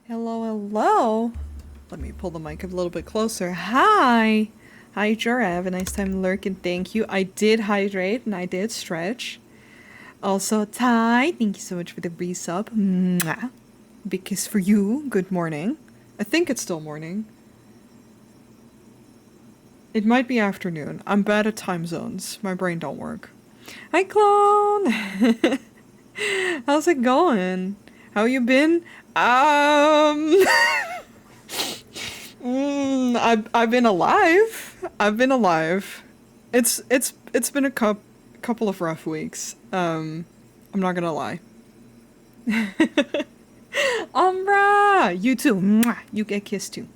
Hello, hello. Let me pull the mic a little bit closer. Hi. Hi, Jura. Have a nice time lurking. Thank you. I did hydrate and I did stretch. Also, Ty, thank you so much for the resub. Mwah. Because for you, good morning. I think it's still morning. It might be afternoon. I'm bad at time zones. My brain don't work. Hi, clone. How's it going? How you been? Um, I've been alive. I've been alive. It's been a couple of rough weeks. I'm not gonna lie. Umbra, you too. Mwah. You get kissed too.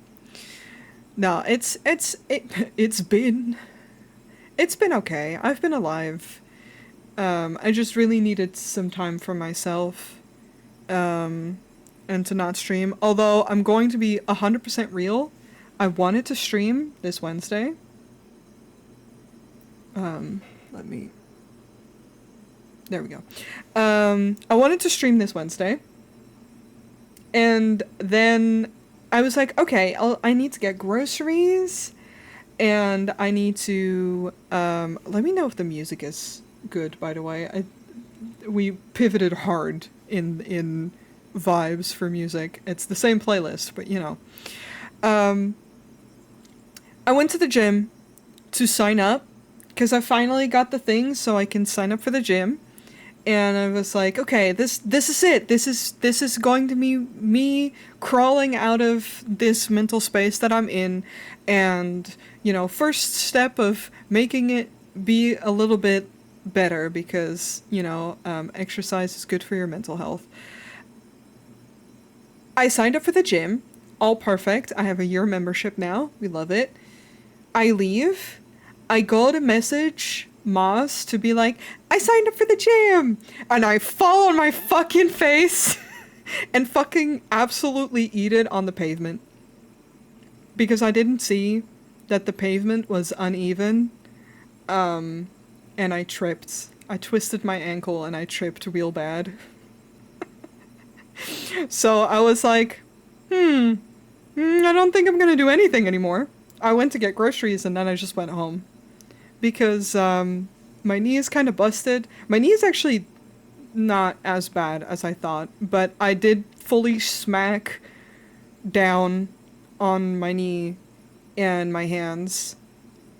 No, it's been okay. I've been alive. I just really needed some time for myself. And to not stream. Although I'm going to be 100% real. I wanted to stream this Wednesday. Let me. There we go. I wanted to stream this Wednesday. And then I was like, okay, I need to get groceries. And I need to. Let me know if the music is good, by the way. We pivoted hard in vibes for music. It's the same playlist, but you know. I went to the gym to sign up because I finally got the thing so I can sign up for the gym. And I was like, okay, this is it. This is going to be me crawling out of this mental space that I'm in, and you know, first step of making it be a little bit better because you know, exercise is good for your mental health. I signed up for the gym, all perfect. I have a year membership now. We love it. I leave. I go to message Moz to be like, I signed up for the gym, and I fall on my fucking face and fucking absolutely eat it on the pavement because I didn't see that the pavement was uneven, and I tripped. I twisted my ankle and I tripped real bad. So I was like, I don't think I'm gonna do anything anymore. I went to get groceries and then I just went home because my knee is kind of busted. My knee is actually not as bad as I thought, but I did fully smack down on my knee and my hands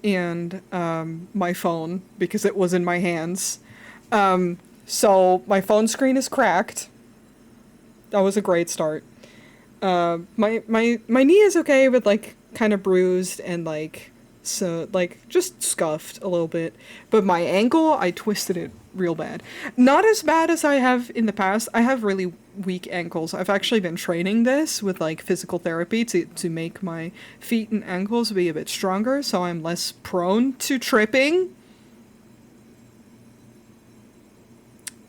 and my phone because it was in my hands. So my phone screen is cracked. That was a great start. My knee is okay, but like kind of bruised and like so like just scuffed a little bit. But my ankle, I twisted it real bad. Not as bad as I have in the past. I have really weak ankles. I've actually been training this with like physical therapy to make my feet and ankles be a bit stronger, so I'm less prone to tripping.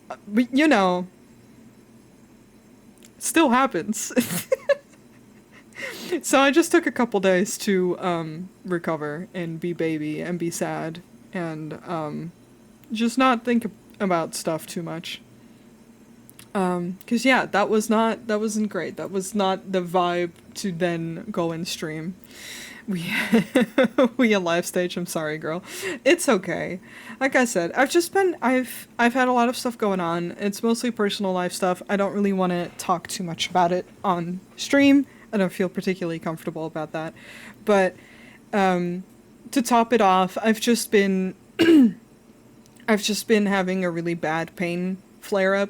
But you know, still happens. So I just took a couple days to recover and be baby and be sad and just not think about stuff too much. 'Cause yeah, that wasn't great. That was not the vibe to then go and stream. We we a live stage. I'm sorry, girl. It's okay. Like I said, I've had a lot of stuff going on. It's mostly personal life stuff. I don't really want to talk too much about it on stream. I don't feel particularly comfortable about that. But to top it off, I've just been having a really bad pain flare up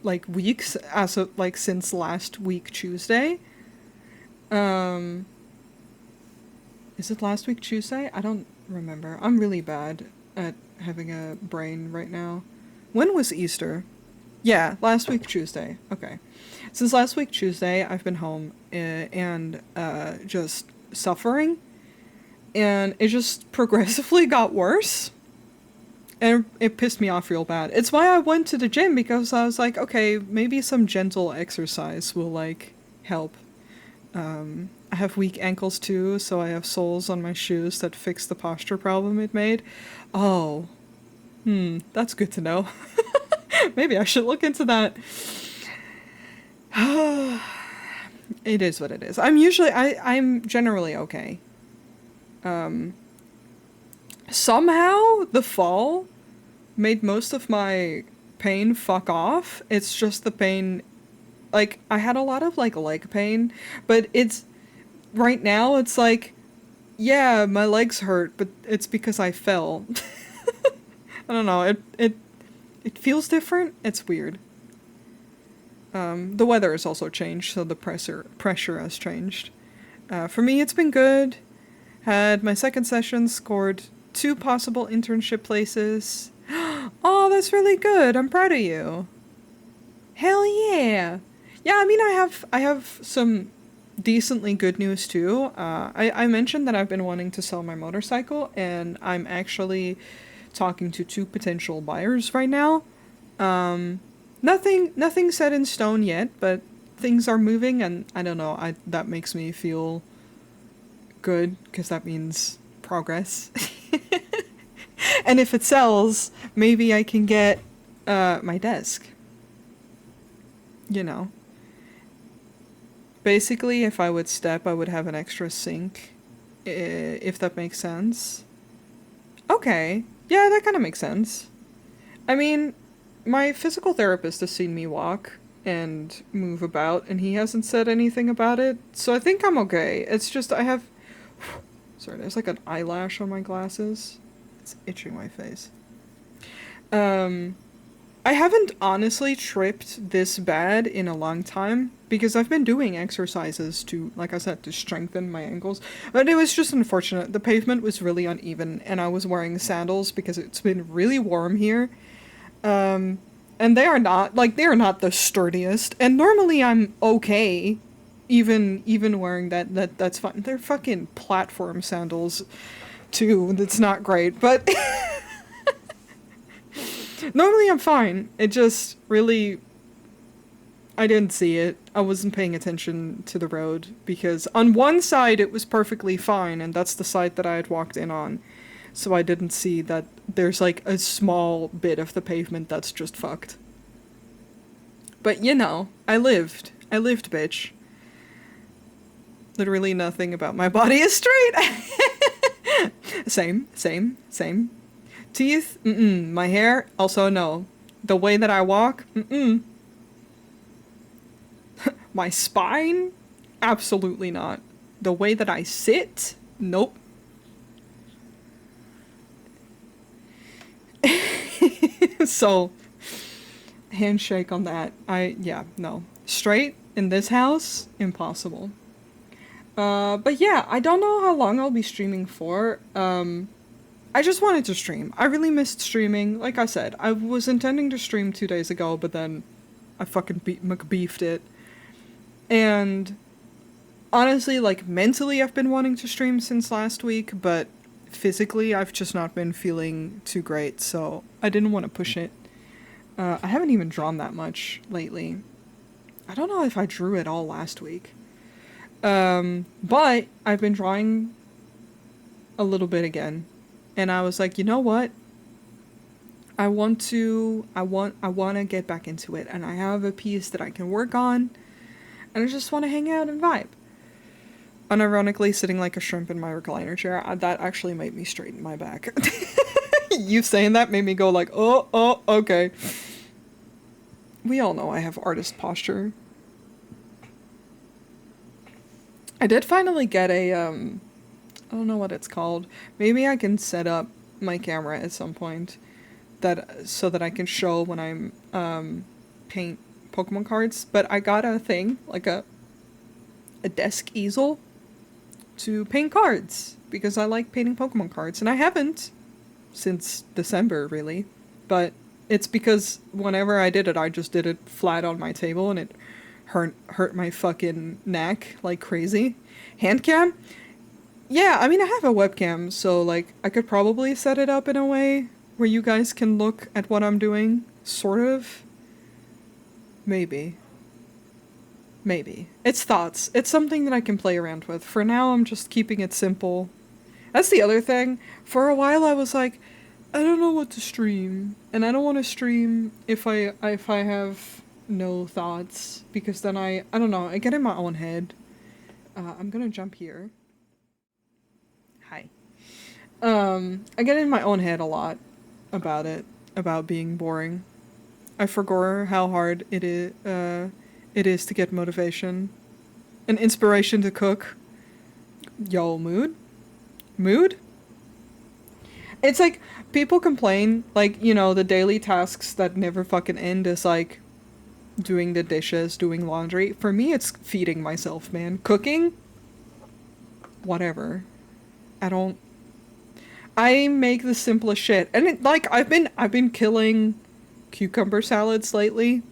like weeks as of like since last week Tuesday. Um is it last week Tuesday? I don't remember. I'm really bad at having a brain right now. When was Easter? Yeah, last week Tuesday. Okay. Since last week Tuesday, I've been home and just suffering. And it just progressively got worse. And it pissed me off real bad. It's why I went to the gym because I was like, okay, maybe some gentle exercise will like help. I have weak ankles too, so I have soles on my shoes that fix the posture problem it made. Oh, that's good to know. Maybe I should look into that. It is what it is. I'm generally okay. Um, Somehow the fall made most of my pain fuck off. It's just the pain, like, I had a lot of, like, leg pain, but it's, right now, it's like, yeah, my legs hurt, but it's because I fell. I don't know, it feels different. It's weird. The weather has also changed, so the pressure has changed. For me, it's been good. Had my second session, scored 2 possible internship places. Oh, that's really good. I'm proud of you. Hell yeah. Yeah, I mean, I have some decently good news too. I mentioned that I've been wanting to sell my motorcycle, and I'm actually talking to 2 potential buyers right now. Um, nothing set in stone yet, but things are moving, and I don't know. I that makes me feel good because that means progress. And if it sells, maybe I can get my desk. You know. Basically, if I would step, I would have an extra sink. If that makes sense. Okay. Yeah, that kind of makes sense. I mean, my physical therapist has seen me walk and move about, and he hasn't said anything about it, so I think I'm okay. It's just I have... Sorry, there's like an eyelash on my glasses. It's itching my face. Um, I haven't honestly tripped this bad in a long time because I've been doing exercises to, like I said, to strengthen my ankles. But it was just unfortunate. The pavement was really uneven and I was wearing sandals because it's been really warm here. Um, and they are not the sturdiest. And normally I'm okay even wearing that's fine. They're fucking platform sandals too. That's not great, but normally I'm fine. It just really, I didn't see it. I wasn't paying attention to the road because on one side it was perfectly fine, and that's the side that I had walked in on. So I didn't see that there's like a small bit of the pavement that's just fucked. But you know, I lived. I lived, bitch. Literally nothing about my body is straight. Same. Teeth? Mm-mm. My hair? Also no. The way that I walk? Mm-mm. My spine? Absolutely not. The way that I sit? Nope. So, handshake on that. Yeah, no. Straight in this house? Impossible. But yeah, I don't know how long I'll be streaming for. I just wanted to stream. I really missed streaming. Like I said, I was intending to stream 2 days ago, but then I fucking McBeefed it. And honestly, like mentally I've been wanting to stream since last week, but physically I've just not been feeling too great, so I didn't want to push it. I haven't even drawn that much lately. I don't know if I drew at all last week. But I've been drawing a little bit again. And I was like, you know what? I want to get back into it, and I have a piece that I can work on, and I just want to hang out and vibe. Unironically, sitting like a shrimp in my recliner chair, that actually made me straighten my back. You saying that made me go like, oh, okay. We all know I have artist posture. I did finally get a, I don't know what it's called. Maybe I can set up my camera at some point so that I can show when I'm, paint Pokemon cards. But I got a thing, like a desk easel to paint cards because I like painting Pokemon cards, and I haven't since December, really. But it's because whenever I did it, I just did it flat on my table, and it hurt my fucking neck like crazy. Hand cam? Yeah, I mean, I have a webcam, so, like, I could probably set it up in a way where you guys can look at what I'm doing, sort of. Maybe. It's thoughts. It's something that I can play around with. For now, I'm just keeping it simple. That's the other thing. For a while, I was like, I don't know what to stream, and I don't want to stream if I have no thoughts, because then I don't know, I get in my own head. I'm gonna jump here. Hi. I get in my own head a lot about it, about being boring. I forgot how hard it is to get motivation and inspiration to cook. Yo, mood? Mood? It's like, people complain, like, you know, the daily tasks that never fucking end is like doing the dishes, doing laundry. For me, it's feeding myself, man. Cooking? Whatever. I don't. I make the simplest shit. And it, like, I've been killing cucumber salads lately.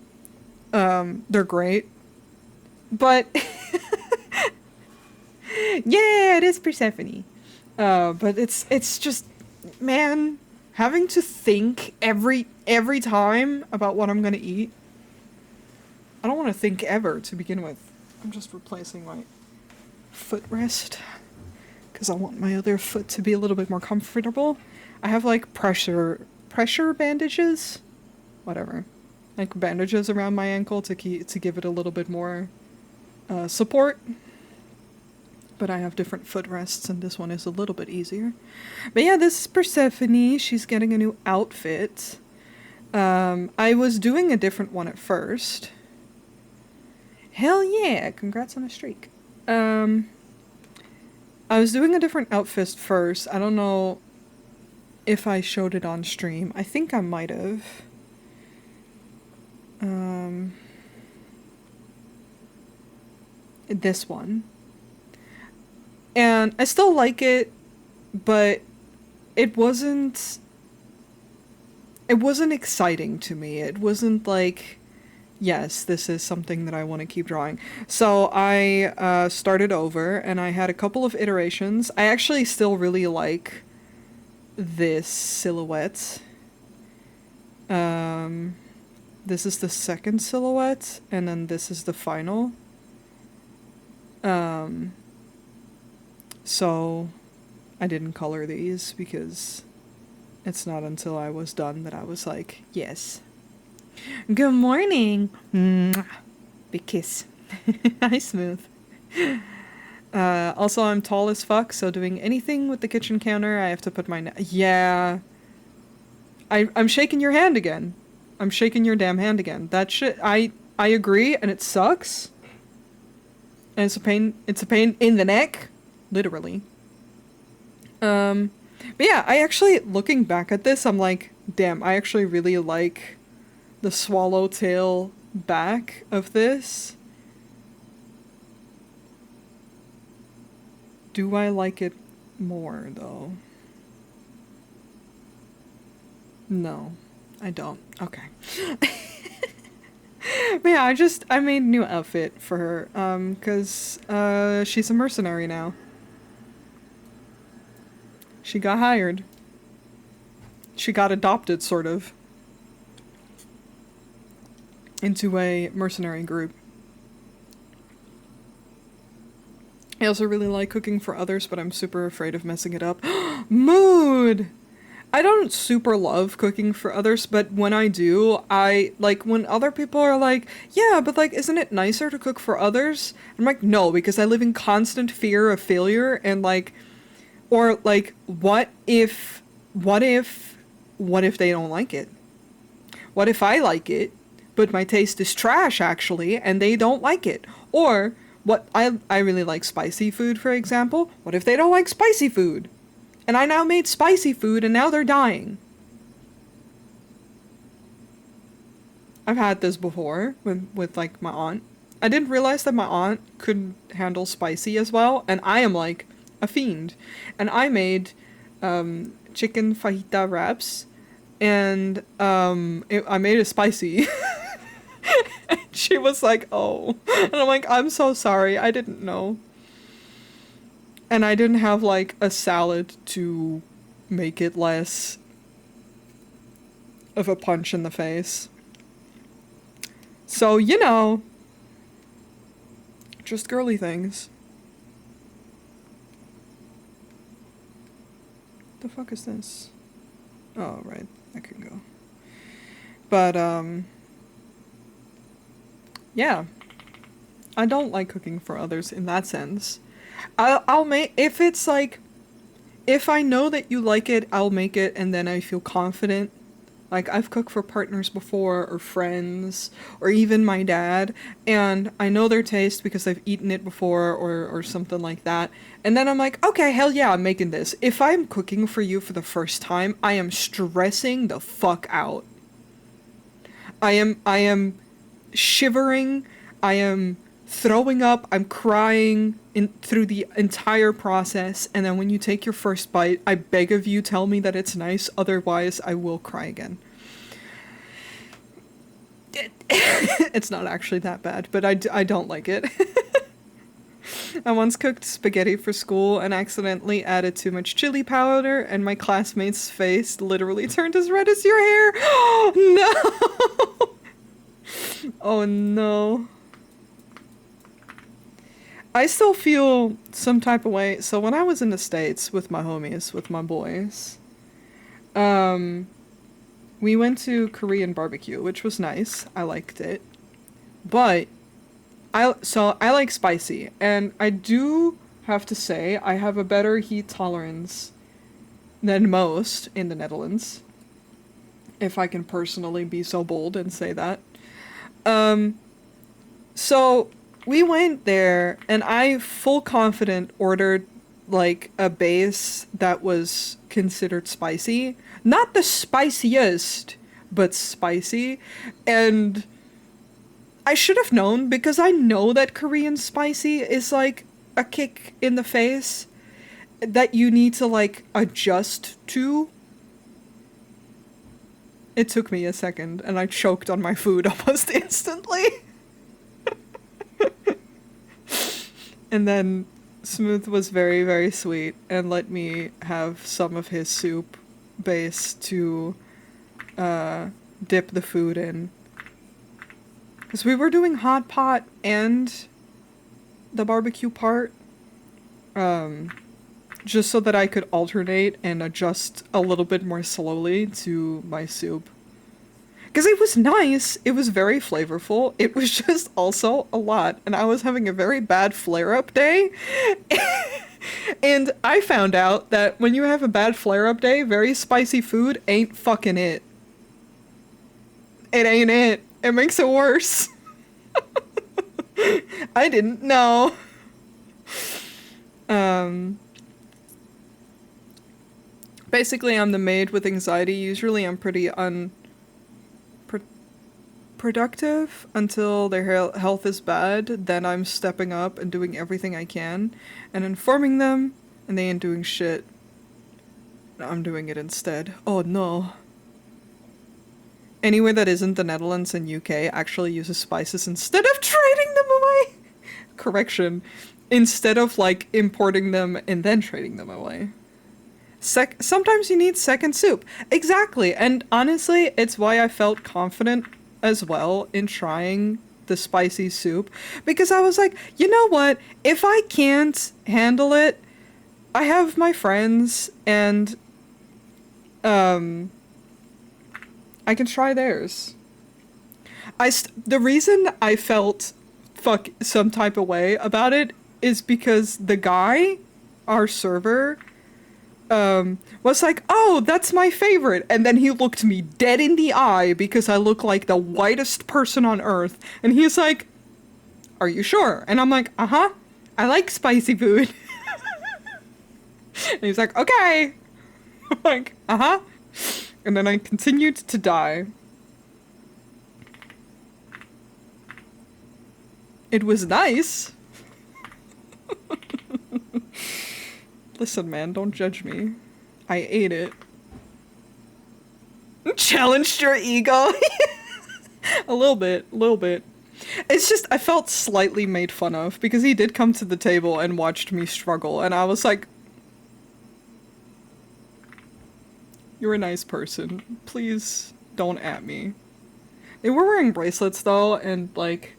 They're great. But yeah, it is Persephone. But it's just, man, having to think every time about what I'm gonna eat. I don't want to think ever to begin with. I'm just replacing my footrest because I want my other foot to be a little bit more comfortable. I have like pressure bandages, whatever, like bandages around my ankle to give it a little bit more support. But I have different footrests, and this one is a little bit easier. But yeah, this is Persephone. She's getting a new outfit. I was doing a different one at first. Hell yeah! Congrats on a streak. I was doing a different outfit first. I don't know if I showed it on stream. I think I might have. This one. And I still like it, but it wasn't exciting to me. It wasn't like, yes, this is something that I want to keep drawing. So I started over, and I had a couple of iterations. I actually still really like this silhouette. This is the second silhouette, and then this is the final. So I didn't color these because it's not until I was done that I was like, yes. Good morning. Mwah. Big kiss. Hi, Smooth. Also, I'm tall as fuck, so doing anything with the kitchen counter, I have to put my... Yeah. I'm shaking your hand again. I'm shaking your damn hand again. That shit, I agree, and it sucks. And it's a pain in the neck. Literally. But yeah, I actually, looking back at this, I'm like, damn, I actually really like the swallowtail back of this. Do I like it more, though? No, I don't. Okay. But yeah, I made a new outfit for her, cause, she's a mercenary now. She got hired. She got adopted, sort of, into a mercenary group. I also really like cooking for others, but I'm super afraid of messing it up. Mood! I don't super love cooking for others, but when I do, I, like, when other people are like, yeah, but, like, isn't it nicer to cook for others? I'm like, no, because I live in constant fear of failure, and, like, or, like, what if they don't like it? What if I like it, but my taste is trash, actually, and they don't like it? Or, I really like spicy food, for example. What if they don't like spicy food? And I now made spicy food, and now they're dying. I've had this before with like, my aunt. I didn't realize that my aunt couldn't handle spicy as well, and I am, like, a fiend. And I made chicken fajita wraps, and I made it spicy. And she was like, oh. And I'm like, I'm so sorry, I didn't know. And I didn't have, like, a salad to make it less of a punch in the face. So, you know, just girly things. The fuck is this? Oh, right. I can go. But, Yeah, I don't like cooking for others in that sense. I'll make, if it's like, if I know that you like it, I'll make it and then I feel confident. Like, I've cooked for partners before, or friends, or even my dad, and I know their taste because I've eaten it before, or something like that. And then I'm like, okay, hell yeah, I'm making this. If I'm cooking for you for the first time, I am stressing the fuck out. I am shivering, I am throwing up, I'm crying in through the entire process, and then when you take your first bite, I beg of you tell me that it's nice, otherwise I will cry again. It's not actually that bad, but I don't like it. I once cooked spaghetti for school and accidentally added too much chili powder, and my classmate's face literally turned as red as your hair. No! Oh no. I still feel some type of way. So when I was in the States with my homies, with my boys, um, we went to Korean barbecue, which was nice. I liked it. But I like spicy, and I do have to say I have a better heat tolerance than most in the Netherlands, if I can personally be so bold and say that. Um, so we went there, and I full confident ordered like a base that was considered spicy, not the spiciest, but spicy, and I should have known because I know that Korean spicy is like a kick in the face that you need to like adjust to. It took me a second and I choked on my food almost instantly. And then Smooth was very, very sweet and let me have some of his soup base to dip the food in. Because we were doing hot pot and the barbecue part, just so that I could alternate and adjust a little bit more slowly to my soup. Because it was nice, it was very flavorful, it was just also a lot, and I was having a very bad flare-up day. And I found out that when you have a bad flare-up day, very spicy food ain't fucking it. It ain't it. It makes it worse. I didn't know. Um, Basically, I'm the maid with anxiety. Usually, I'm pretty unproductive until their health is bad. Then I'm stepping up and doing everything I can and informing them, and they ain't doing shit. I'm doing it instead. Oh no. Anywhere that isn't the Netherlands and UK actually uses spices instead of trading them away. Correction. Instead of like importing them and then trading them away. Sometimes you need second soup. Exactly. And honestly, it's why I felt confident as well in trying the spicy soup, because I was like, you know what? If I can't handle it, I have my friends and I can try theirs. The reason I felt some type of way about it is because the guy, our server, was like, oh, that's my favorite. And then he looked me dead in the eye because I look like the whitest person on earth. And he's like, are you sure? And I'm like, uh-huh. I like spicy food. And he's like, okay. I'm like, uh-huh. And then I continued to die. It was nice. Listen, man, don't judge me. I ate it. Challenged your ego? A little bit, a little bit. It's just, I felt slightly made fun of, because he did come to the table and watched me struggle, and I was like, you're a nice person. Please don't at me. They were wearing bracelets though, and like,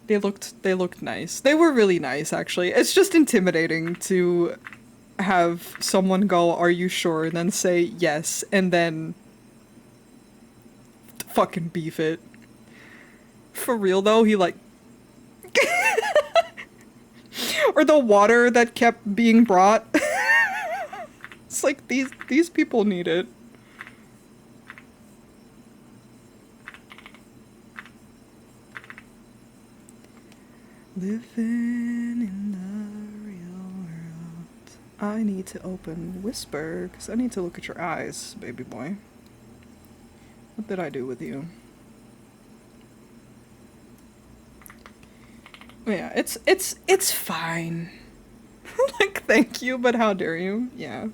they looked nice. They were really nice, actually. It's just intimidating to have someone go, are you sure? And then say yes, and then fucking beef it. For real though, he like Or the water that kept being brought. It's like these people need it. Living in the real world. I need to open Whisper, because I need to look at your eyes, baby boy. What did I do with you? Yeah, it's fine. Like, thank you, but how dare you? Yeah.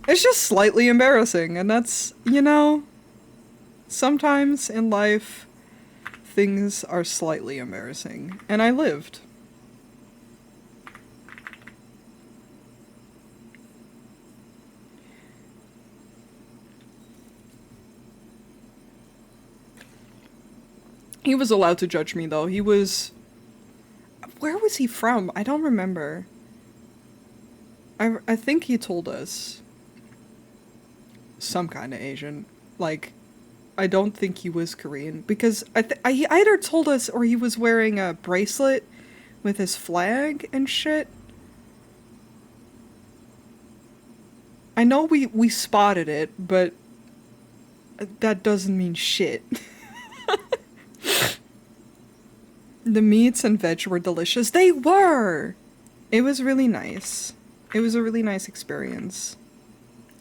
It's just slightly embarrassing, and that's, you know, sometimes in life, things are slightly embarrassing. And I lived. He was allowed to judge me, though. He was... Where was he from? I don't remember. I think he told us. Some kind of Asian. Like, I don't think he was Korean. Because he either told us or he was wearing a bracelet with his flag and shit. I know we spotted it, but that doesn't mean shit. The meats and veg were delicious. They were! It was really nice. It was a really nice experience.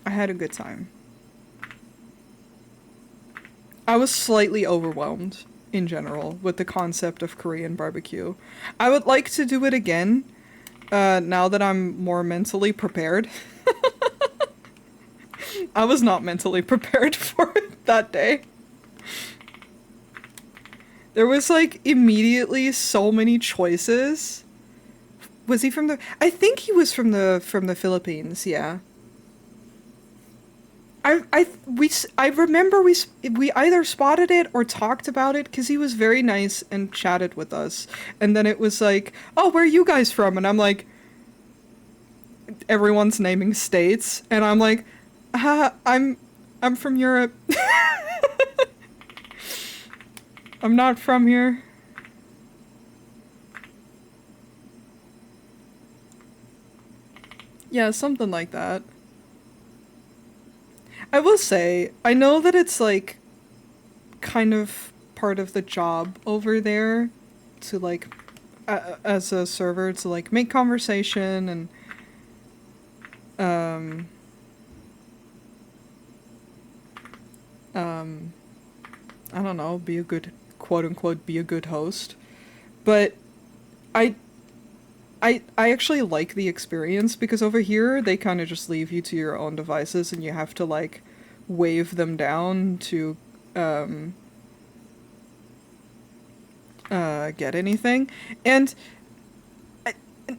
I had a good time. I was slightly overwhelmed, in general, with the concept of Korean barbecue. I would like to do it again, now that I'm more mentally prepared. I was not mentally prepared for it that day. There was, like, immediately so many choices. Was he from the... I think he was from the Philippines, yeah. I remember we either spotted it or talked about it, because he was very nice and chatted with us. And then it was like, oh, where are you guys from? And I'm like... Everyone's naming states. And I'm like, I'm from Europe. I'm not from here. Yeah, something like that. I will say, I know that it's like kind of part of the job over there to like, as a server, to like make conversation and, I don't know, be a good, quote unquote, be a good host. But I actually like the experience, because over here they kind of just leave you to your own devices and you have to like wave them down to get anything. And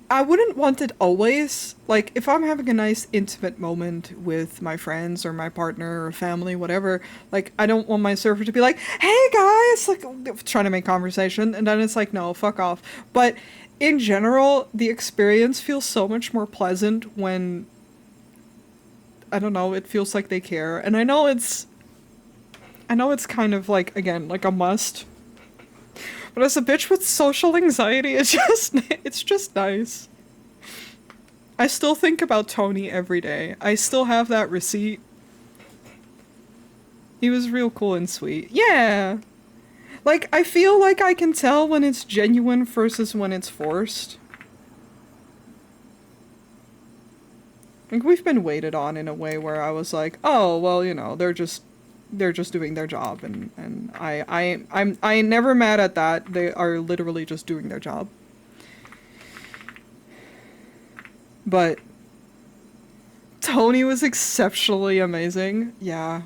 I wouldn't want it always. Like, if I'm having a nice intimate moment with my friends or my partner or family, whatever, like, I don't want my server to be like, hey guys, like, trying to make conversation, and then it's like, no, fuck off. But in general, the experience feels so much more pleasant when, I don't know, it feels like they care. And I know it's kind of like, again, like a must. But as a bitch with social anxiety, it's just nice. I still think about Tony every day. I still have that receipt. He was real cool and sweet. Yeah! Like, I feel like I can tell when it's genuine versus when it's forced. Like, we've been waited on in a way where I was like, oh, well, you know, they're just doing their job, and I'm never mad at that. They are literally just doing their job. But Tony was exceptionally amazing. Yeah.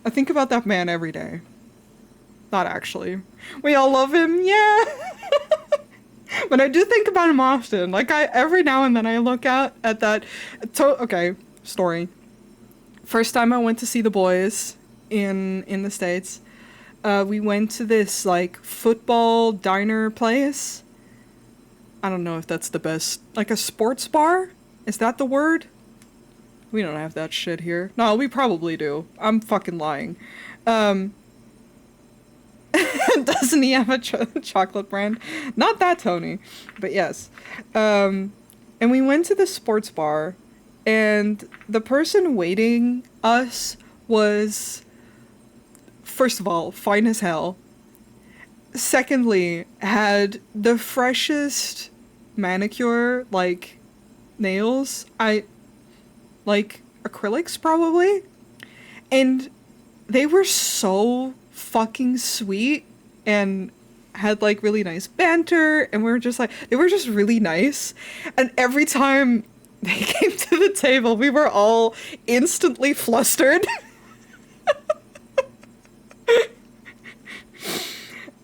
I think about that man every day. Not actually. We all love him, yeah. But I do think about him often. Like, every now and then I look out at that... Okay, story. First time I went to see the boys in the States, we went to this, like, football diner place. I don't know if that's the best... Like, a sports bar? Is that the word? We don't have that shit here. No, we probably do. I'm fucking lying. And Doesn't he have a chocolate brand? Not that Tony, but yes. And we went to the sports bar, and the person waiting us was, first of all, fine as hell. Secondly, had the freshest manicure, like nails. I like acrylics probably. And they were so fucking sweet and had like really nice banter, and we were just like, they were just really nice. And every time they came to the table, we were all instantly flustered.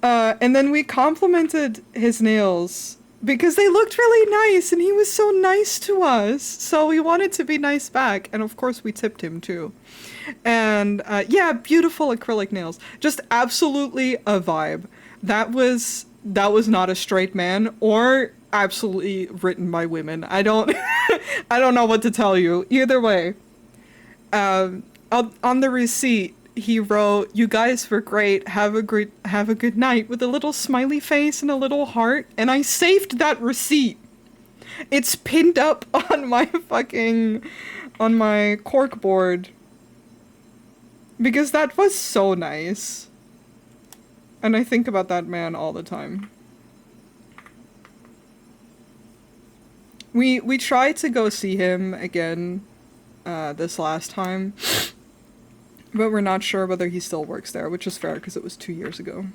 And then we complimented his nails because they looked really nice and he was so nice to us. So we wanted to be nice back. And of course we tipped him too. And yeah, beautiful acrylic nails. Just absolutely a vibe. That was not a straight man or absolutely written by women. I don't I don't know what to tell you. Either way. On the receipt, he wrote, "You guys were great. Have a good night," with a little smiley face and a little heart. And I saved that receipt. It's pinned up on my cork board. Because that was so nice. And I think about that man all the time. We tried to go see him again this last time. But we're not sure whether he still works there, which is fair because it was 2 years ago.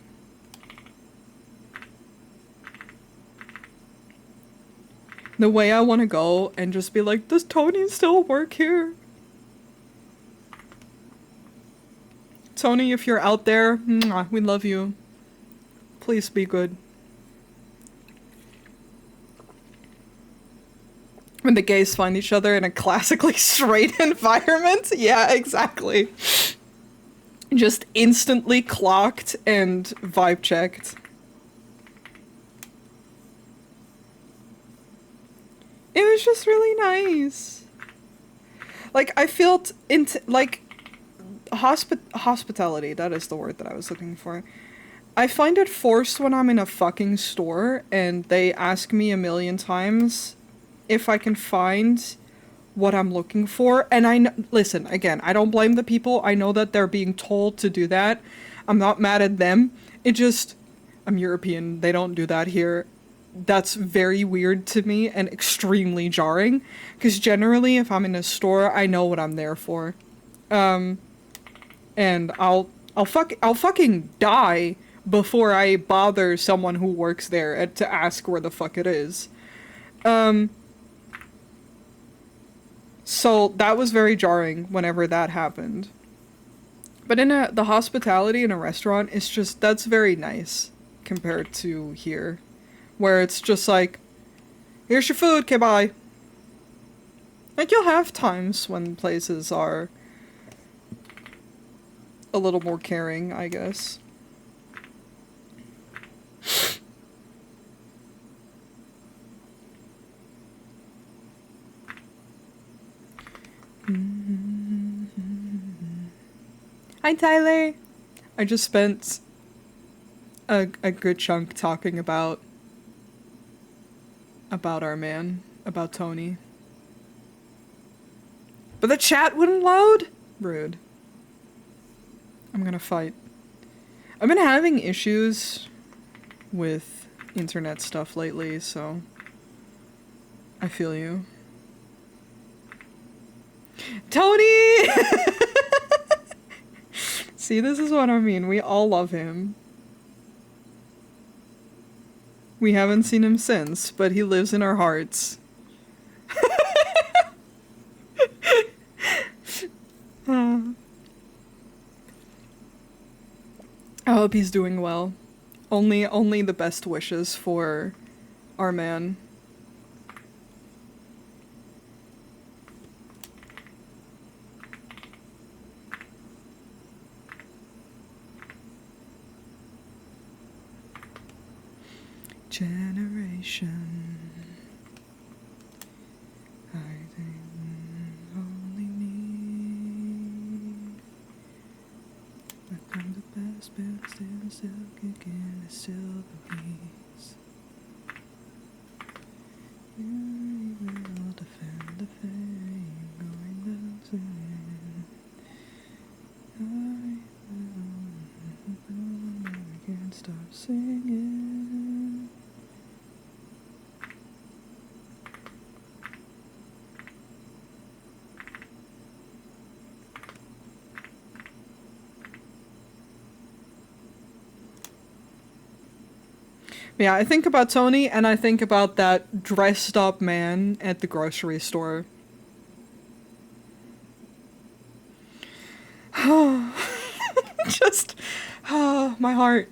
The way I want to go and just be like, does Tony still work here? Tony, if you're out there, mwah, we love you. Please be good. When the gays find each other in a classically straight environment? Yeah, exactly. Just instantly clocked and vibe checked. It was just really nice. Like, I felt like hospitality, that is the word that I was looking for. I find it forced when I'm in a fucking store and they ask me a million times if I can find what I'm looking for. And listen, again, I don't blame the people. I know that they're being told to do that. I'm not mad at them. I'm European. They don't do that here. That's very weird to me and extremely jarring. Because generally, if I'm in a store, I know what I'm there for. And I'll fucking die before I bother someone who works there to ask where the fuck it is. So that was very jarring whenever that happened. But in the hospitality in a restaurant, that's very nice compared to here, where it's just like, here's your food, okay, bye. Like, you'll have times when places are a little more caring, I guess. Hi, Tyler. I just spent a good chunk talking about our man, about Tony. But the chat wouldn't load? Rude. I'm gonna fight. I've been having issues with internet stuff lately, so I feel you. Tony! See, this is what I mean. We all love him. We haven't seen him since, but he lives in our hearts. I hope he's doing well. Only the best wishes for our man. Generation. I think only me. But I'm the best. still kicking, still the bees. You will defend the fame, going down soon. I can't stop singing. Yeah, I think about Tony and I think about that dressed up man at the grocery store. Just, my heart.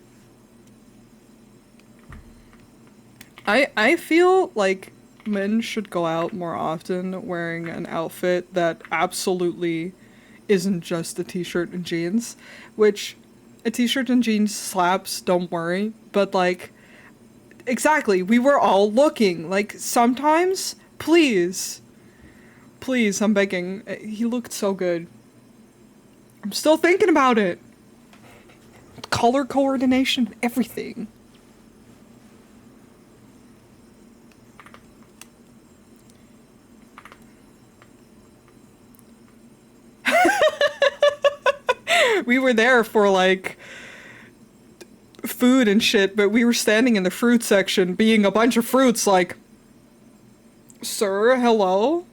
I feel like men should go out more often wearing an outfit that absolutely isn't just a t-shirt and jeans, which a t-shirt and jeans slaps, don't worry, but like, exactly, we were all looking. Like, sometimes, please, please, I'm begging. He looked so good. I'm still thinking about it. Color coordination, everything. We were there for like food and shit, but we were standing in the fruit section being a bunch of fruits like, sir, hello?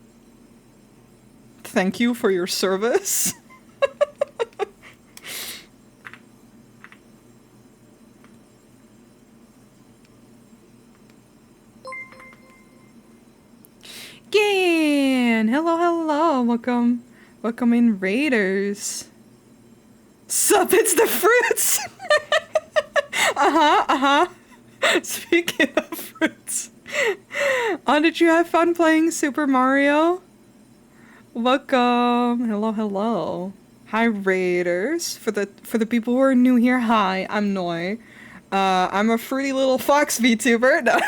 Thank you for your service. Gan! Hello, hello. Welcome in, Raiders. Sup, it's the fruits! Speaking of fruits. Oh, did you have fun playing Super Mario? Welcome. Hello, hello. Hi, Raiders. For the people who are new here, hi, I'm Noi. I'm a fruity little fox VTuber. No.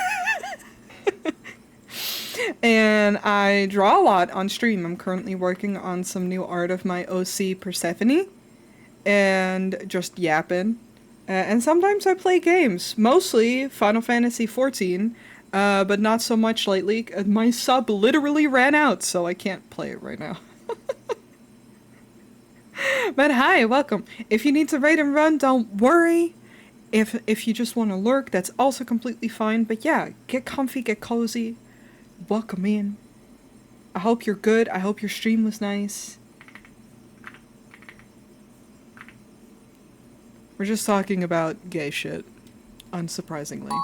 And I draw a lot on stream. I'm currently working on some new art of my OC Persephone. And just yapping. And sometimes I play games. Mostly Final Fantasy XIV. But not so much lately. My sub literally ran out, so I can't play it right now. But hi, welcome. If you need to raid and run, don't worry. If you just want to lurk, that's also completely fine. But yeah, get comfy, get cozy. Welcome in. I hope you're good. I hope your stream was nice. We're just talking about gay shit, unsurprisingly.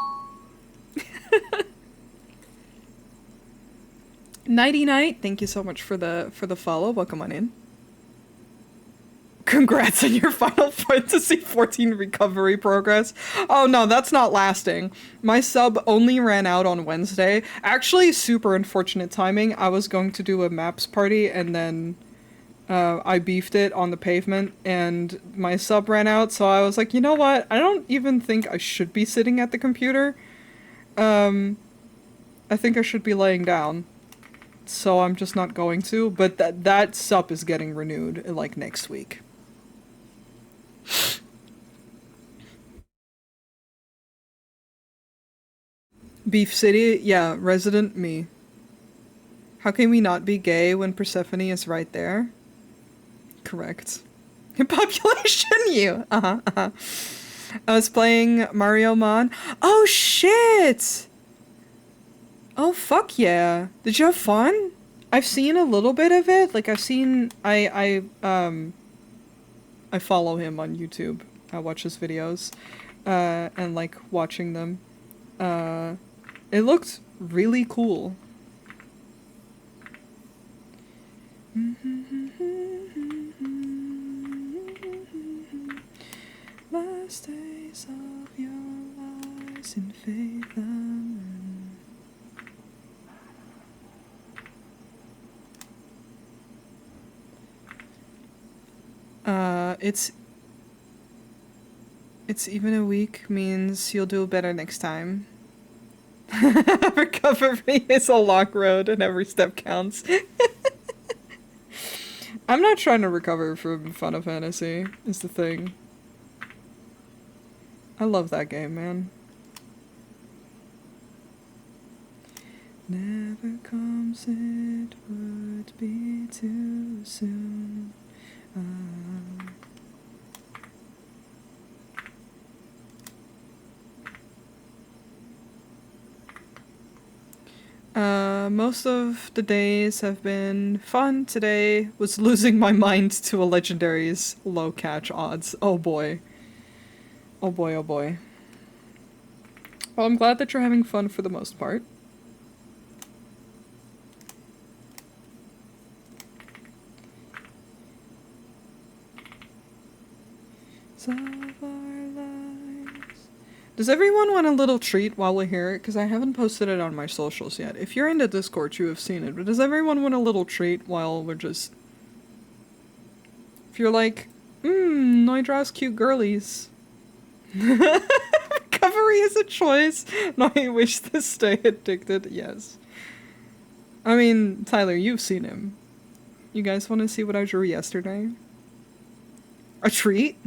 Nighty night. Thank you so much for the follow. Welcome on in. Congrats on your Final Fantasy XIV recovery progress. Oh no, that's not lasting. My sub only ran out on Wednesday. Actually, super unfortunate timing. I was going to do a maps party and then I beefed it on the pavement and my sub ran out, so I was like, you know what? I don't even think I should be sitting at the computer. I think I should be laying down. So I'm just not going to, but that sub is getting renewed like next week. Beef City? Yeah, resident me. How can we not be gay when Persephone is right there? Correct. Population you! I was playing Mario Mon. Oh shit! Oh fuck yeah. Did you have fun? I've seen a little bit of it. Like I've seen I follow him on YouTube. I watch his videos. And like watching them. It looked really cool. Last days of your lives in faith and it's even a week means you'll do better next time. Recovery is a long road and every step counts. I'm not trying to recover from Final Fantasy, is the thing. I love that game, man. Never comes, it would be too soon. Most of the days have been fun. Today was losing my mind to a legendary's low catch odds. Oh boy. Oh boy, oh boy. Well, I'm glad that you're having fun for the most part. Does everyone want a little treat while we hear it? Because I haven't posted it on my socials yet. If you're in the Discord, you have seen it. But does everyone want a little treat while we're just... If you're like, Noidra's cute girlies. Recovery is a choice. No, I wish to stay addicted. Yes. I mean, Tyler, you've seen him. You guys want to see what I drew yesterday? A treat?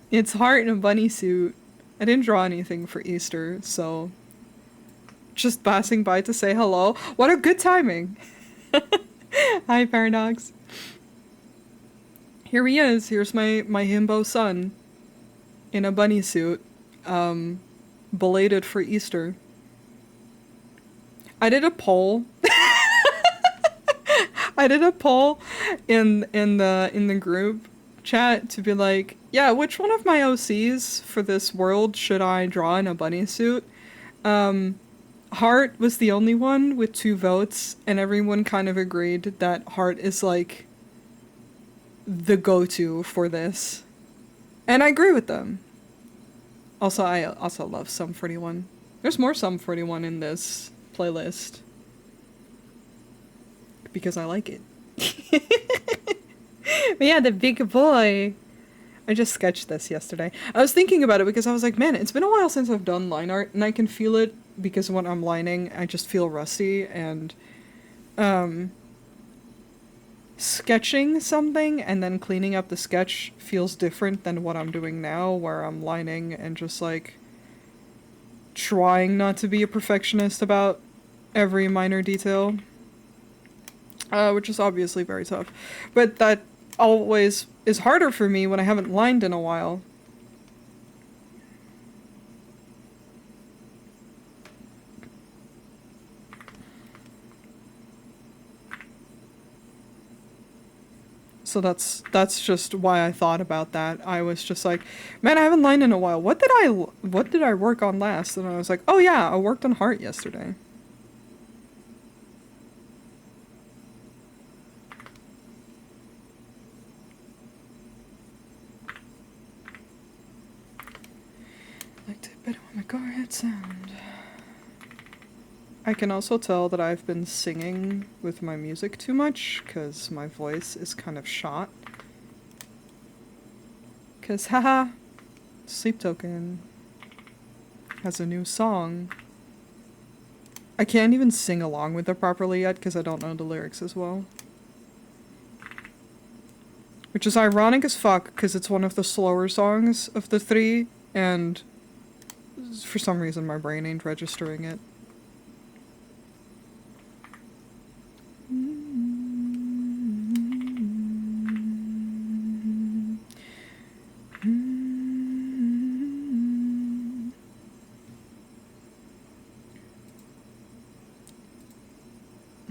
It's Heart in a bunny suit. I didn't draw anything for Easter, so... Just passing by to say hello. What a good timing! Hi, Paradox. Here he is. Here's my himbo son. In a bunny suit. Belated for Easter. I did a poll. I did a poll in the group chat to be like, yeah, which one of my OCs for this world should I draw in a bunny suit? Heart was the only one with 2 votes, and everyone kind of agreed that Heart is like the go-to for this. And I agree with them. Also, I also love Sum 41. There's more Sum 41 in this playlist. Because I like it. But yeah, the big boy. I just sketched this yesterday. I was thinking about it because I was like, man, it's been a while since I've done line art, and I can feel it because when I'm lining, I just feel rusty, and sketching something and then cleaning up the sketch feels different than what I'm doing now, where I'm lining and just like trying not to be a perfectionist about every minor detail, which is obviously very tough. But that always is harder for me when I haven't lined in a while. So that's just why I thought about that. I was just like, man, I haven't lined in a while. What did I work on last? And I was like, oh yeah, I worked on Heart yesterday. I liked it better when my car had sound. I can also tell that I've been singing with my music too much, because my voice is kind of shot. Because, haha, Sleep Token has a new song. I can't even sing along with it properly yet, because I don't know the lyrics as well. Which is ironic as fuck, because it's one of the slower songs of the 3, and for some reason my brain ain't registering it.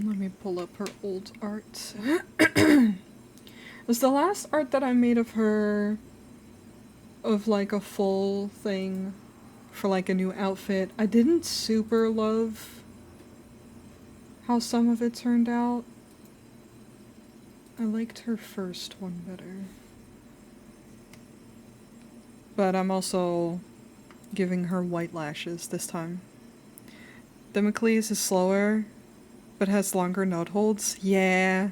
Let me pull up her old art. It was the last art that I made of her, of like a full thing for like a new outfit. I didn't super love how some of it turned out. I liked her first one better. But I'm also giving her white lashes this time. Democles is slower, but has longer note holds. Yeah.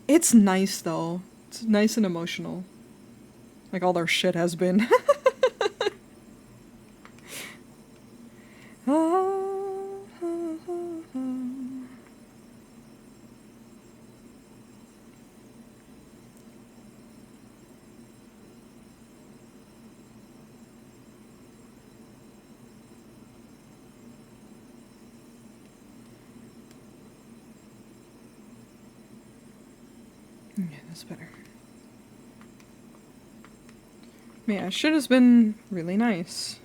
It's nice though. It's nice and emotional. Like all their shit has been. Yeah, that's better. Yeah, shit has been really nice.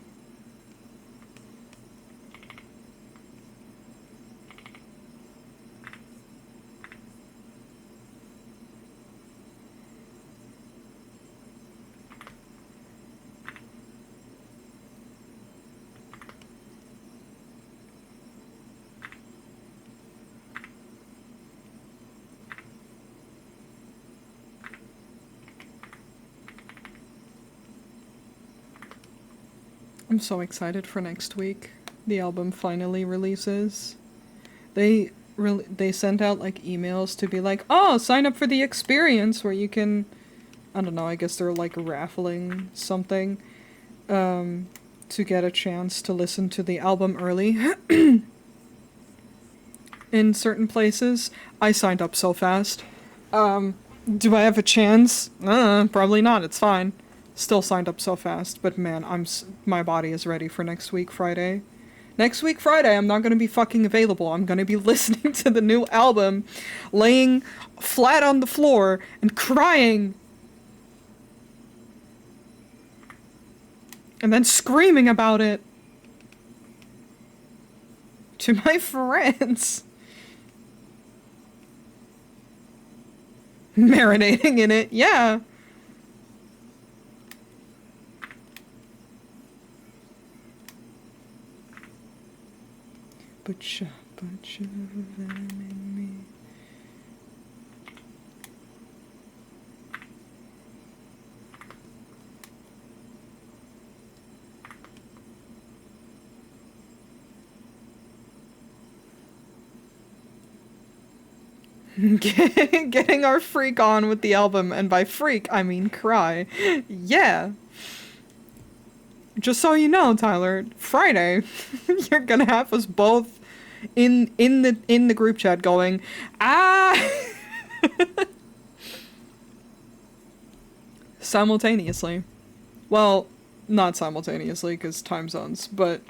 I'm so excited for next week. The album finally releases. They sent out like emails to be like, oh, sign up for the experience where you can, I don't know, I guess they're like raffling something, to get a chance to listen to the album early. In certain places. I signed up so fast. Do I have a chance? Probably not. It's fine. Still signed up so fast, but man, my body is ready for next week Friday. Next week Friday, I'm not gonna be fucking available. I'm gonna be listening to the new album, laying flat on the floor and crying. And then screaming about it to my friends. Marinating in it, yeah. But you're in me. Getting our freak on with the album, and by freak, I mean cry. Yeah. Just so you know, Tyler, Friday, you're gonna have us both in the group chat going, ah, simultaneously. Well, not simultaneously because time zones, but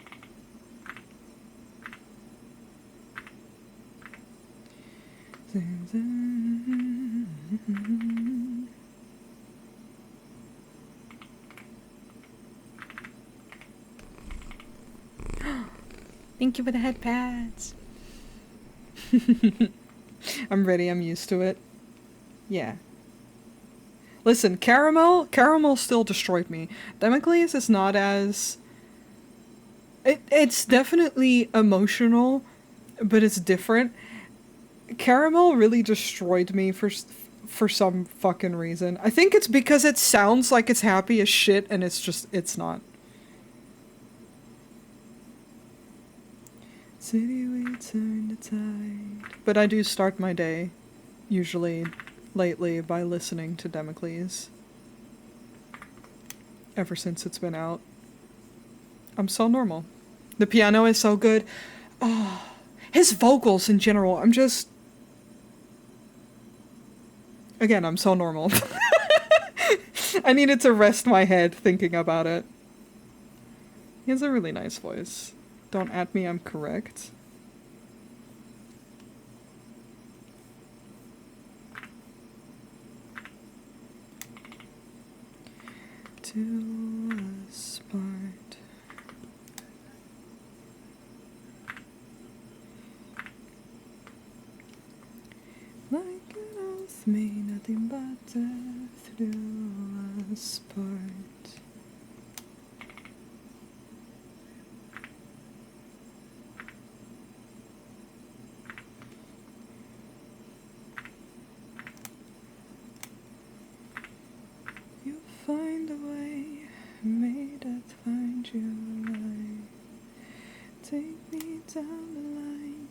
thank you for the head pads. I'm ready, I'm used to it. Yeah. Listen, Caramel still destroyed me. Damocles is not as... It's definitely emotional, but it's different. Caramel really destroyed me for some fucking reason. I think it's because it sounds like it's happy as shit, and it's not. City, we turn the tide. But I do start my day, usually, lately, by listening to Damocles. Ever since it's been out. I'm so normal. The piano is so good. Oh, his vocals in general, I'm just... Again, I'm so normal. I needed to rest my head thinking about it. He has a really nice voice. Don't at me, I'm correct. To us part. Like an oath made nothing but death do us part. You find a way, may death find you alive. Take me down the line.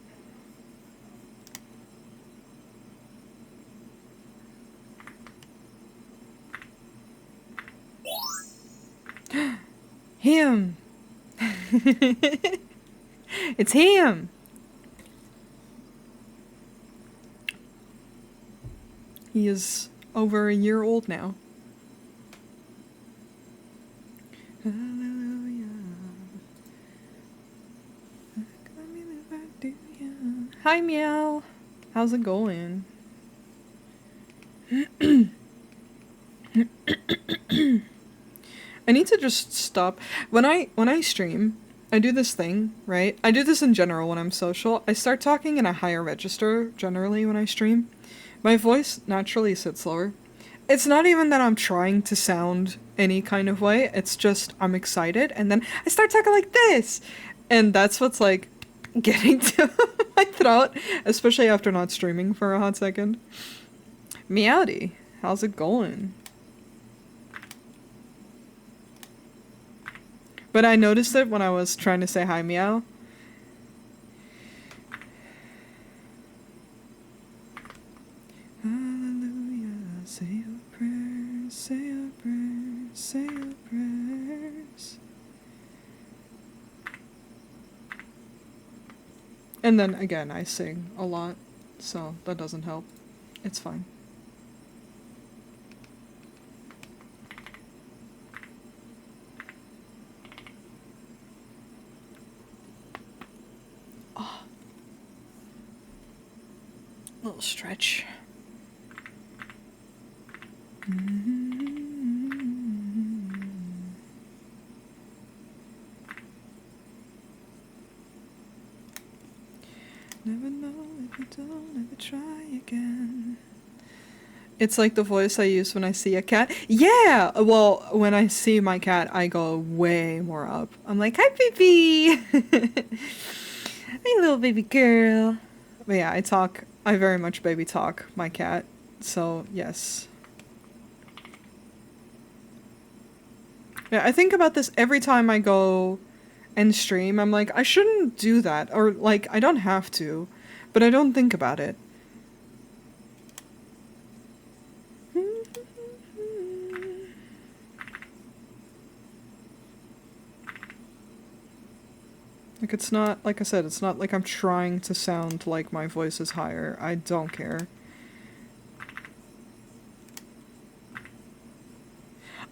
Him! It's him! He is over a year old now. Hallelujah. Hi, Meow. How's it going? I need to just stop. When I stream, I do this thing, right? I do this in general when I'm social. I start talking in a higher register generally when I stream. My voice naturally sits lower. It's not even that I'm trying to sound any kind of way. It's just I'm excited and then I start talking like this. And that's what's like getting to my throat, especially after not streaming for a hot second. Meowdy, how's it going? But I noticed it when I was trying to say hi, meow. Hallelujah, say your prayers, say your prayers, say your prayers. And then again, I sing a lot, so that doesn't help. It's fine. Oh. Little stretch. Never know if you don't ever try again. It's like the voice I use when I see a cat. Yeah! Well, when I see my cat, I go way more up. I'm like, hi, baby! Hey, little baby girl. But yeah, I very much baby talk my cat. So, yes. Yeah, I think about this every time I go and stream. I'm like, I shouldn't do that. Or, like, I don't have to. But I don't think about it. Like, it's not, like I said, it's not like I'm trying to sound like my voice is higher. I don't care.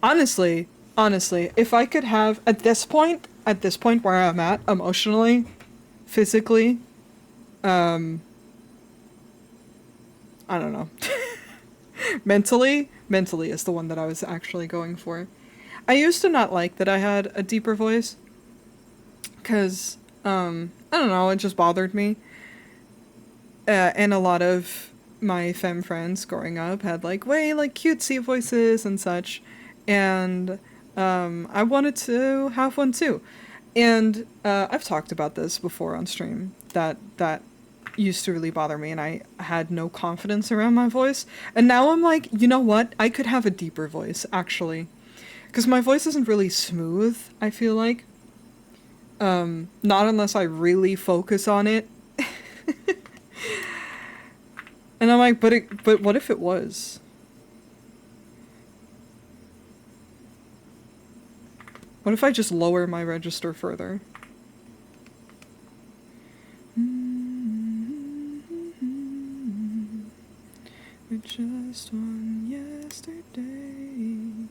Honestly, if I could have, at this point where I'm at, emotionally, physically, I don't know. Mentally is the one that I was actually going for. I used to not like that I had a deeper voice. Because, I don't know, it just bothered me. And a lot of my femme friends growing up had, like, way, like, cutesy voices and such. And, I wanted to have one too. And, I've talked about this before on stream, that used to really bother me, and I had no confidence around my voice. And now I'm like, you know what? I could have a deeper voice, actually. Because my voice isn't really smooth, I feel like. Not unless I really focus on it. And I'm like, but what if it was? What if I just lower my register further? We just won yesterday.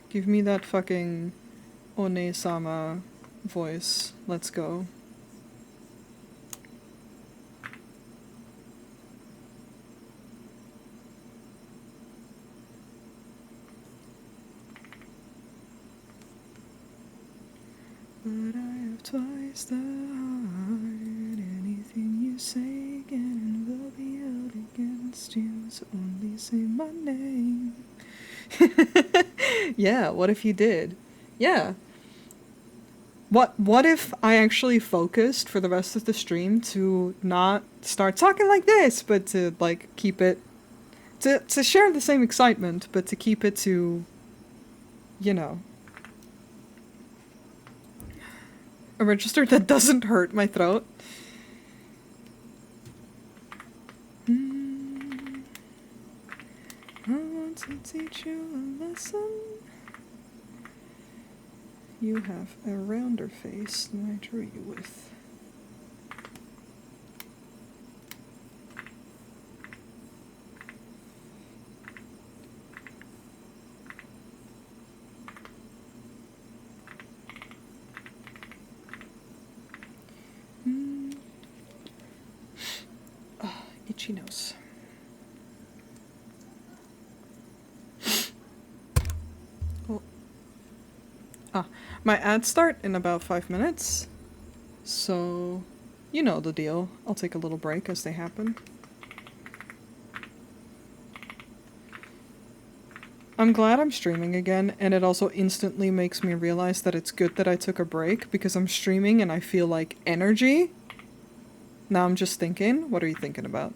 Give me that fucking One-sama voice. Let's go. But I have twice the heart. Anything you say again will be held against you. So only say my name. Yeah, what if you did? Yeah. What if I actually focused for the rest of the stream to not start talking like this, but to, like, keep it to share the same excitement, but to keep it to, you know, a register that doesn't hurt my throat. I want to teach you a lesson. You have a rounder face than I drew you with. Itchy nose. Ah, my ads start in about 5 minutes. So, you know the deal. I'll take a little break as they happen. I'm glad I'm streaming again, and it also instantly makes me realize that it's good that I took a break because I'm streaming and I feel like energy. Now I'm just thinking, what are you thinking about?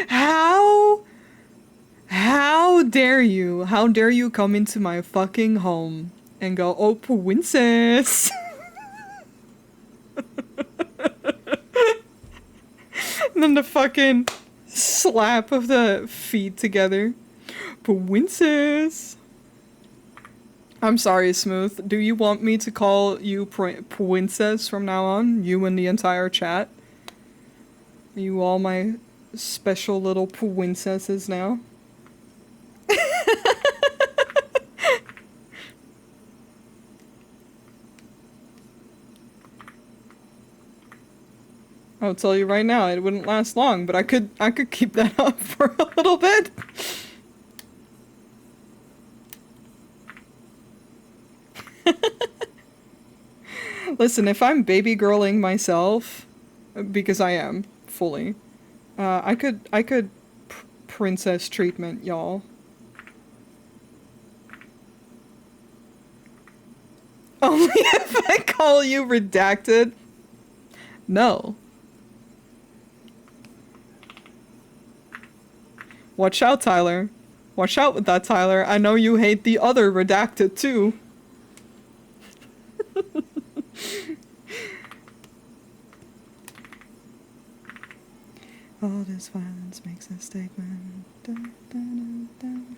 How? How dare you? How dare you come into my fucking home and go, oh, princess? And then the fucking slap of the feet together. Princess. I'm sorry, Smooth. Do you want me to call you princess from now on? You and the entire chat? Are you all my special little princesses now? I'll tell you right now, it wouldn't last long, but I could keep that up for a little bit. Listen, if I'm baby girling myself, because I am fully, I could princess treatment y'all. Only if I call you redacted. No. Watch out, Tyler. Watch out with that, Tyler. I know you hate the other redacted too. All this violence makes a statement. Dun, dun, dun, dun.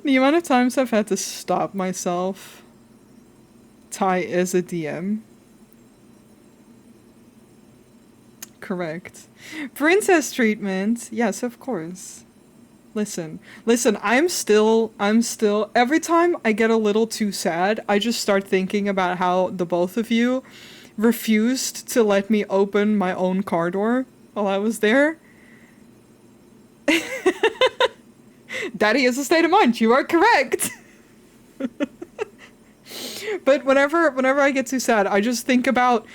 The amount of times I've had to stop myself. Ty is a DM. Correct. Princess treatment. Yes, of course. Listen, I'm still, every time I get a little too sad, I just start thinking about how the both of you refused to let me open my own car door while I was there. Daddy is a state of mind, you are correct! But whenever I get too sad, I just think about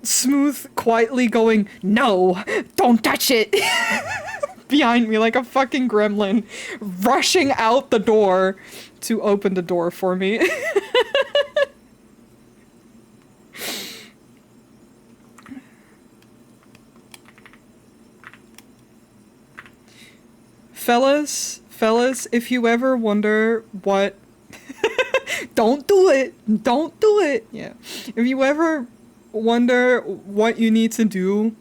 Smooth quietly going, no, don't touch it! Behind me like a fucking gremlin, rushing out the door to open the door for me. Fellas, if you ever wonder what... Don't do it! Don't do it! Yeah. If you ever wonder what you need to do,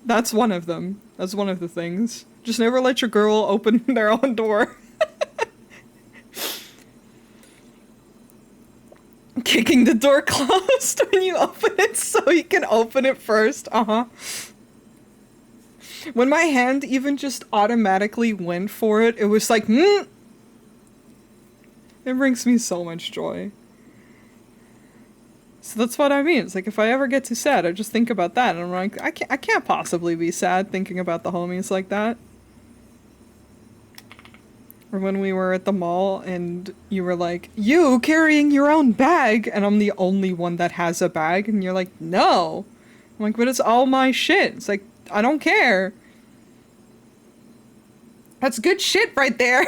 that's one of them. That's one of the things. Just never let your girl open their own door. Kicking the door closed when you open it so you can open it first. Uh-huh. When my hand even just automatically went for it, it was like, It brings me so much joy. So that's what I mean. It's like, if I ever get too sad, I just think about that, and I'm like, I can't possibly be sad thinking about the homies like that. Or when we were at the mall, and you were like, you carrying your own bag, and I'm the only one that has a bag, and you're like, no. I'm like, but it's all my shit. It's like, I don't care. That's good shit right there.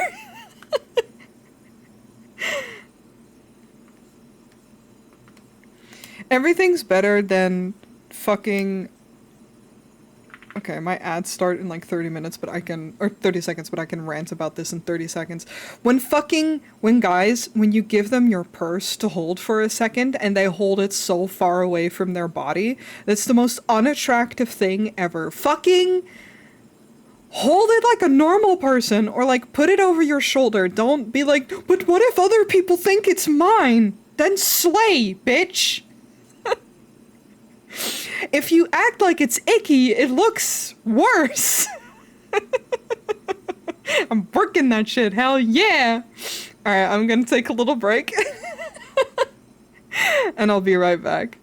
Everything's better than fucking... Okay, my ads start in like 30 minutes, but I can... Or 30 seconds, but I can rant about this in 30 seconds. When you give them your purse to hold for a second, and they hold it so far away from their body, that's the most unattractive thing ever. Fucking... hold it like a normal person, or like put it over your shoulder. Don't be like, but what if other people think it's mine? Then slay, bitch! If you act like it's icky, it looks worse. I'm working that shit, hell yeah! Alright, I'm gonna take a little break. And I'll be right back.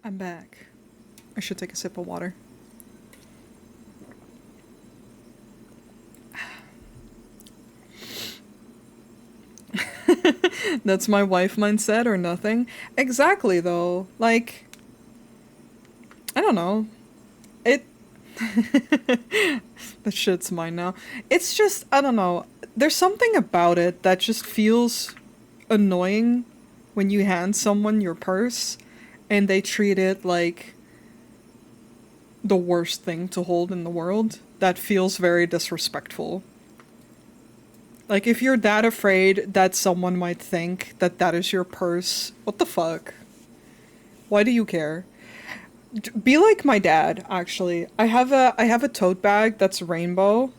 I'm back. I should take a sip of water. That's my wife mindset or nothing. Exactly, though. Like, I don't know. It. The shit's mine now. It's just, I don't know. There's something about it that just feels annoying when you hand someone your purse and they treat it like the worst thing to hold in the world. That feels very disrespectful. Like, if you're that afraid that someone might think that that is your purse, what the fuck? Why do you care? Be like my dad, actually. I have a tote bag that's rainbow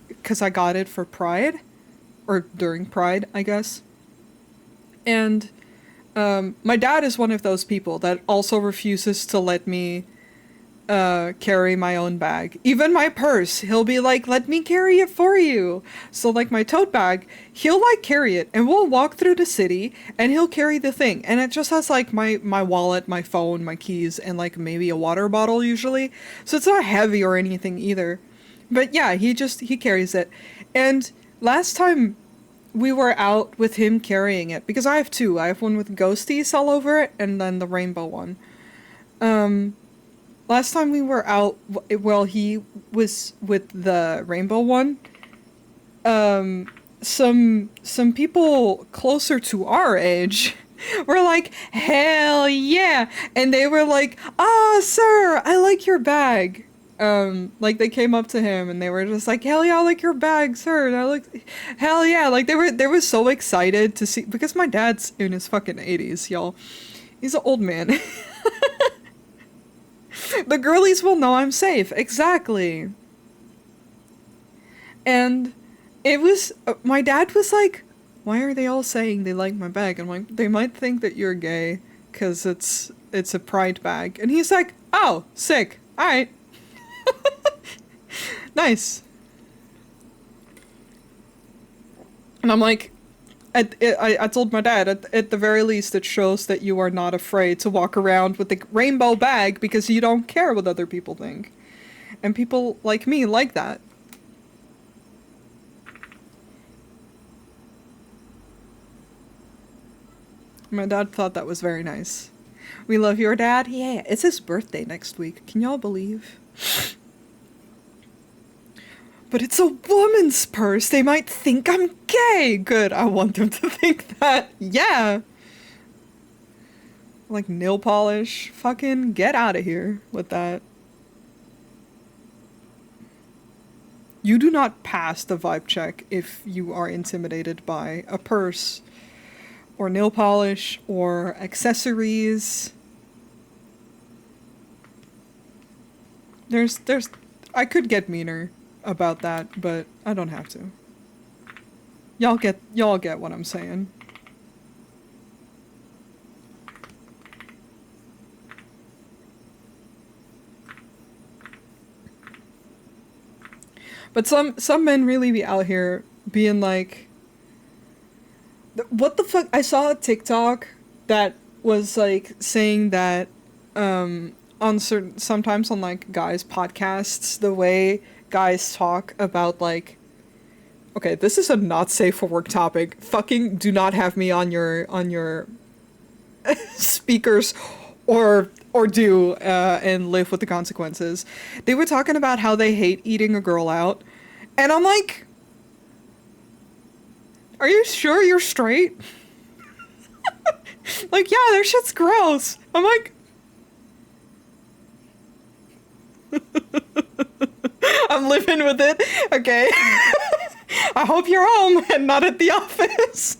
because I got it for Pride. or during Pride, I guess. And my dad is one of those people that also refuses to let me carry my own bag. Even my purse, he'll be like, let me carry it for you. So like my tote bag, he'll like carry it and we'll walk through the city and he'll carry the thing. And it just has like my wallet, my phone, my keys, and like maybe a water bottle usually. So it's not heavy or anything either. But yeah, he carries it. And last time we were out with him carrying it, because I have two. I have one with ghosties all over it and then the rainbow one. Last time we were out, well, he was with the rainbow one. Some people closer to our age were like, hell yeah, and they were like, ah, sir, I like your bag. Like they came up to him and they were just like, hell yeah, I like your bag, sir. And I like, hell yeah, like they were so excited to see, because my dad's in his fucking 80s, y'all. He's an old man. The girlies will know I'm safe. Exactly. And it was, my dad was like, why are they all saying they like my bag? I'm like, they might think that you're gay because it's a pride bag. And he's like, oh, sick. All right. Nice. And I'm like, I told my dad, at the very least, it shows that you are not afraid to walk around with the rainbow bag because you don't care what other people think. And people like me like that. My dad thought that was very nice. We love your dad? Yeah, it's his birthday next week. Can y'all believe? But it's a woman's purse. They might think I'm gay. Good, I want them to think that. Yeah. Like nail polish. Fucking get out of here with that. You do not pass the vibe check if you are intimidated by a purse or nail polish or accessories. I could get meaner about that, but I don't have to. Y'all get what I'm saying. But some men really be out here being like, what the fuck? I saw a TikTok that was like saying that on certain, sometimes on like guys podcasts, the way guys talk about like, okay, this is a not safe for work topic. Fucking do not have me on your speakers or do and live with the consequences. They were talking about how they hate eating a girl out, and I'm like, are you sure you're straight? Like, yeah, their shit's gross. I'm like, I'm living with it. Okay. I hope you're home and not at the office.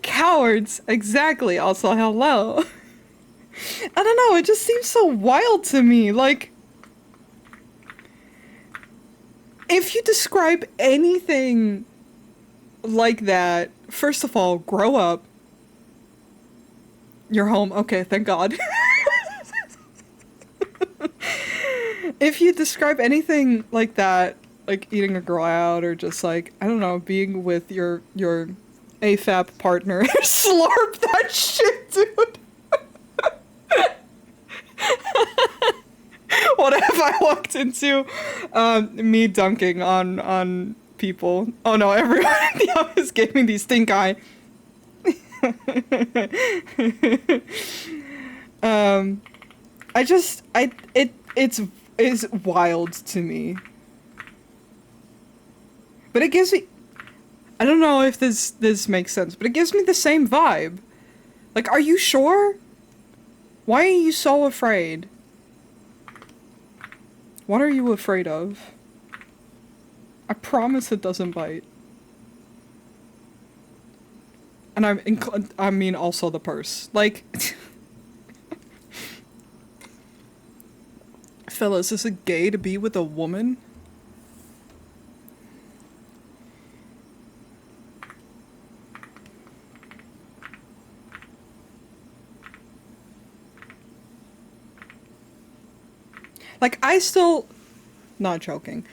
Cowards. Exactly. Also, hello. I don't know. It just seems so wild to me. Like, if you describe anything like that, first of all, grow up. You're home. Okay, thank God. If you describe anything like that, like eating a girl out or just like, I don't know, being with your AFAB partner, slurp that shit, dude. What have I walked into? Me dunking on people. Oh no, everyone in the office gave me the stink eye. It's wild to me. But it gives me, I don't know if this makes sense, but it gives me the same vibe. Like, are you sure? Why are you so afraid? What are you afraid of? I promise it doesn't bite. And I mean also the purse. Like, fellas, is it gay to be with a woman? Like, I still, not joking,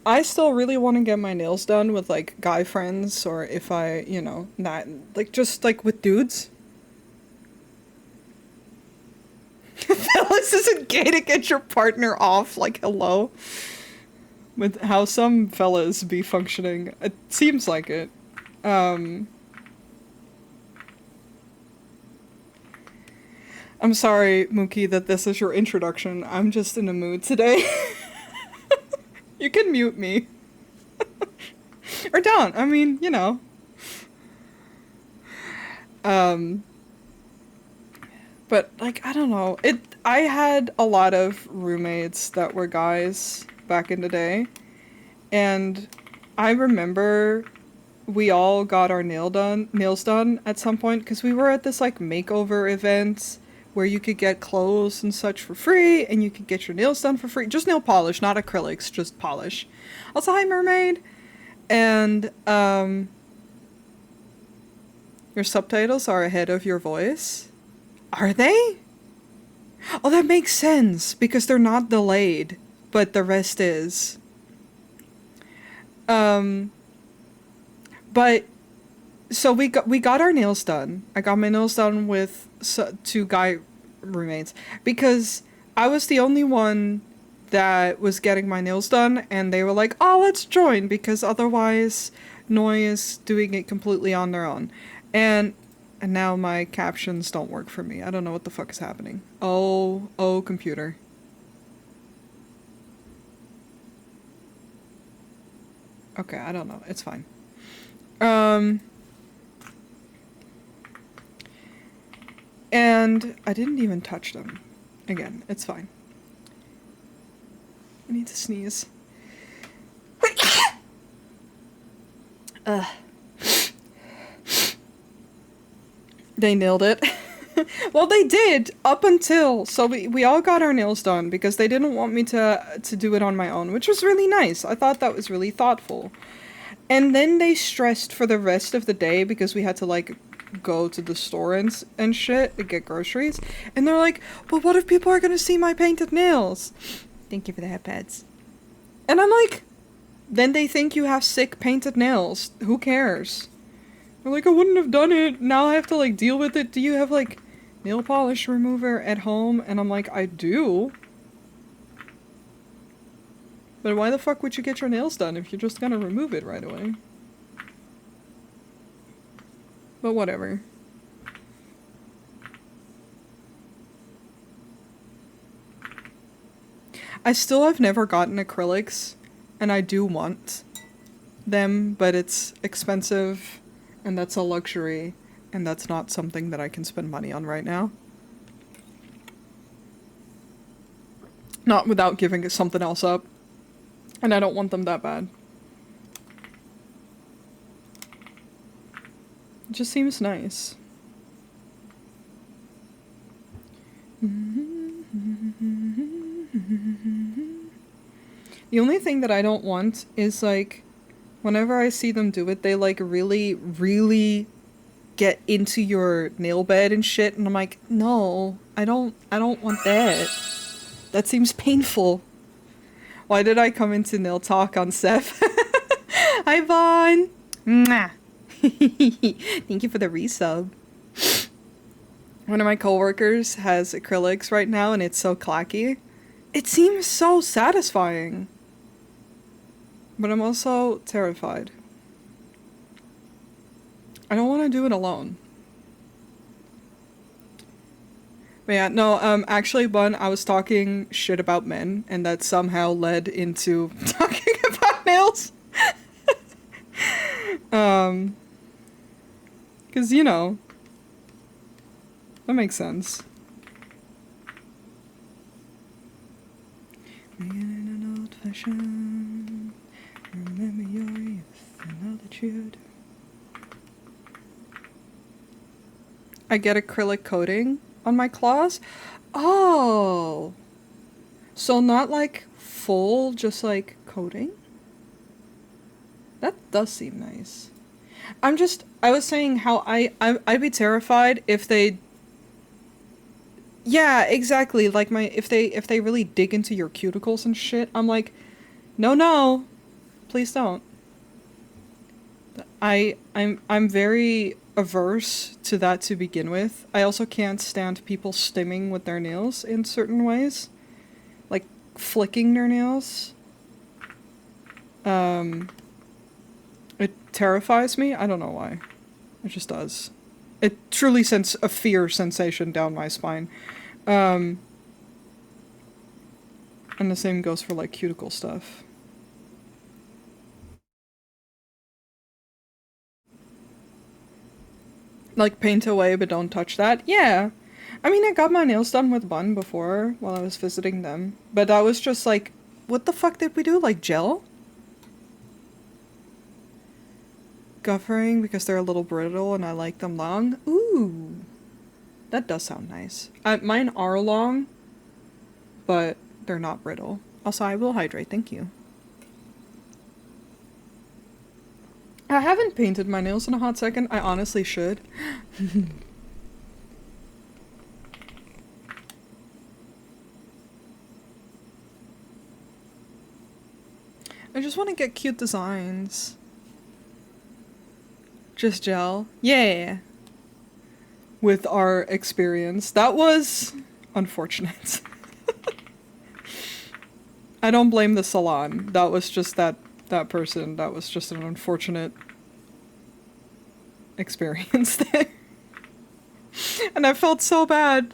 I still really want to get my nails done with, like, guy friends, or if I, you know, not, like, just, like, with dudes. Fellas, isn't gay to get your partner off, like, hello? With how some fellas be functioning, it seems like it. Um, I'm sorry, Mookie, that this is your introduction. I'm just in a mood today. You can mute me. Or don't. I mean, you know. Um, but, like, I don't know. I had a lot of roommates that were guys back in the day. And I remember we all got our nails done at some point, because we were at this, like, makeover event where you could get clothes and such for free, and you could get your nails done for free. Just nail polish, not acrylics, just polish. Also, hi, mermaid! And, your subtitles are ahead of your voice. Are they? Oh, that makes sense, because they're not delayed, but the rest is. But, so we got our nails done. I got my nails done with two guy roommates, because I was the only one that was getting my nails done, and they were like, oh, let's join, because otherwise Noi is doing it completely on their own. And now my captions don't work for me. I don't know what the fuck is happening. Oh, computer. Okay, I don't know. It's fine. And I didn't even touch them. Again, it's fine. I need to sneeze. They nailed it. Well, they did, up until, so we all got our nails done, because they didn't want me to do it on my own, which was really nice. I thought that was really thoughtful. And then they stressed for the rest of the day, because we had to, like, go to the store and shit to get groceries. And they're like, but what if people are gonna see my painted nails? Thank you for the headpads. And I'm like, then they think you have sick painted nails. Who cares? They're like, I wouldn't have done it. Now I have to, like, deal with it. Do you have, like, nail polish remover at home? And I'm like, I do. But why the fuck would you get your nails done if you're just gonna remove it right away? But whatever. I still have never gotten acrylics, and I do want them, but it's expensive, and that's a luxury, and that's not something that I can spend money on right now. Not without giving something else up. And I don't want them that bad. It just seems nice. The only thing that I don't want is, like, whenever I see them do it, they, like, really, really get into your nail bed and shit, and I'm like, no, I don't want that. That seems painful. Why did I come into nail talk on Seth? Hi, Vaughn! Mwah. Thank you for the resub. One of my coworkers has acrylics right now, and it's so clacky. It seems so satisfying. But I'm also terrified. I don't want to do it alone. But yeah, no, actually, Bun, I was talking shit about men, and that somehow led into talking about nails. Because, you know, that makes sense. An old fashioned, remember your youth and all that you do. I get acrylic coating on my claws? Oh. So not like full, just like coating? That does seem nice. I was saying how I'd be terrified if they, Yeah, exactly. Like if they really dig into your cuticles and shit, I'm like, no, no, please don't. I'm very averse to that to begin with. I also can't stand people stimming with their nails in certain ways, like flicking their nails. Um, it terrifies me. I don't know why. It just does. It truly sends a fear sensation down my spine. Um, and the same goes for like cuticle stuff. Like paint away, but don't touch that. Yeah. I mean, I got my nails done with Bun before while I was visiting them, but I was just like, what the fuck did we do? Like gel? Guffering because they're a little brittle and I like them long. Ooh, that does sound nice. Mine are long, but they're not brittle. Also, I will hydrate. Thank you. I haven't painted my nails in a hot second. I honestly should. I just want to get cute designs. Just gel. Yeah. With our experience. That was unfortunate. I don't blame the salon. That was just that person. That was just an unfortunate experience there. And I felt so bad.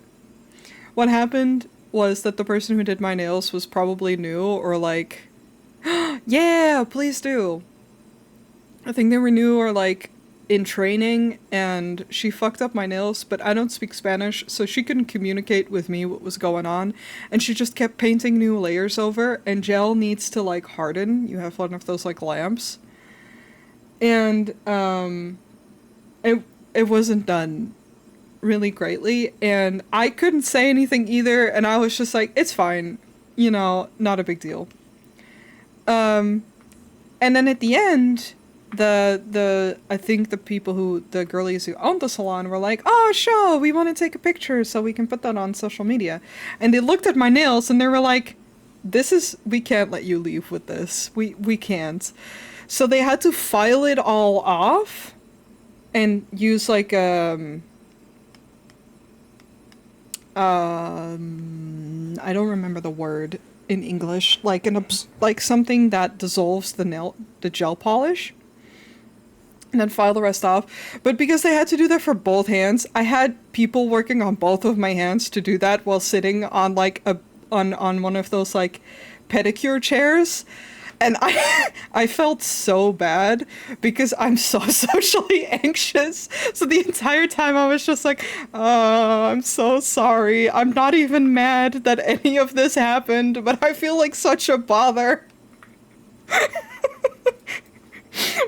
What happened was that the person who did my nails was probably new or like, yeah, please do. I think they were new or like in training and she fucked up my nails, but I don't speak Spanish, so she couldn't communicate with me what was going on. And she just kept painting new layers over, and gel needs to like harden. You have one of those like lamps. And it it wasn't done really greatly, and I couldn't say anything either, and I was just like, it's fine, you know, not a big deal. Um, and then at the end, the I think the people who the girlies who owned the salon were like, "Oh, sure, we want to take a picture so we can put that on social media." And they looked at my nails and they were like, "This is we can't let you leave with this. We can't." So they had to file it all off and use like I don't remember the word in English, like like something that dissolves the gel polish, and then file the rest off. But because they had to do that for both hands, I had people working on both of my hands to do that while sitting on like on one of those like pedicure chairs. And I felt so bad because I'm so socially anxious. So the entire time I was just like, oh, I'm so sorry. I'm not even mad that any of this happened, but I feel like such a bother.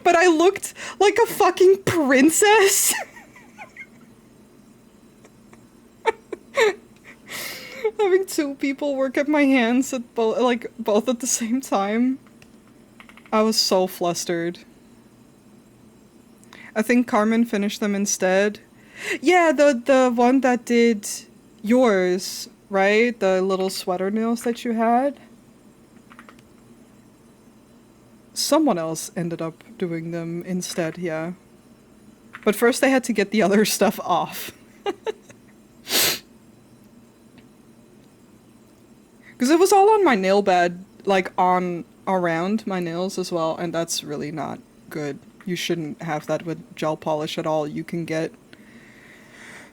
But I looked like a fucking princess. Having two people work at my hands at both at the same time. I was so flustered. I think Carmen finished them instead. Yeah, the one that did yours, right? The little sweater nails that you had. Someone else ended up doing them instead, yeah. But first they had to get the other stuff off. Because it was all on my nail bed, like on around my nails as well, and that's really not good. You shouldn't have that with gel polish at all. You can get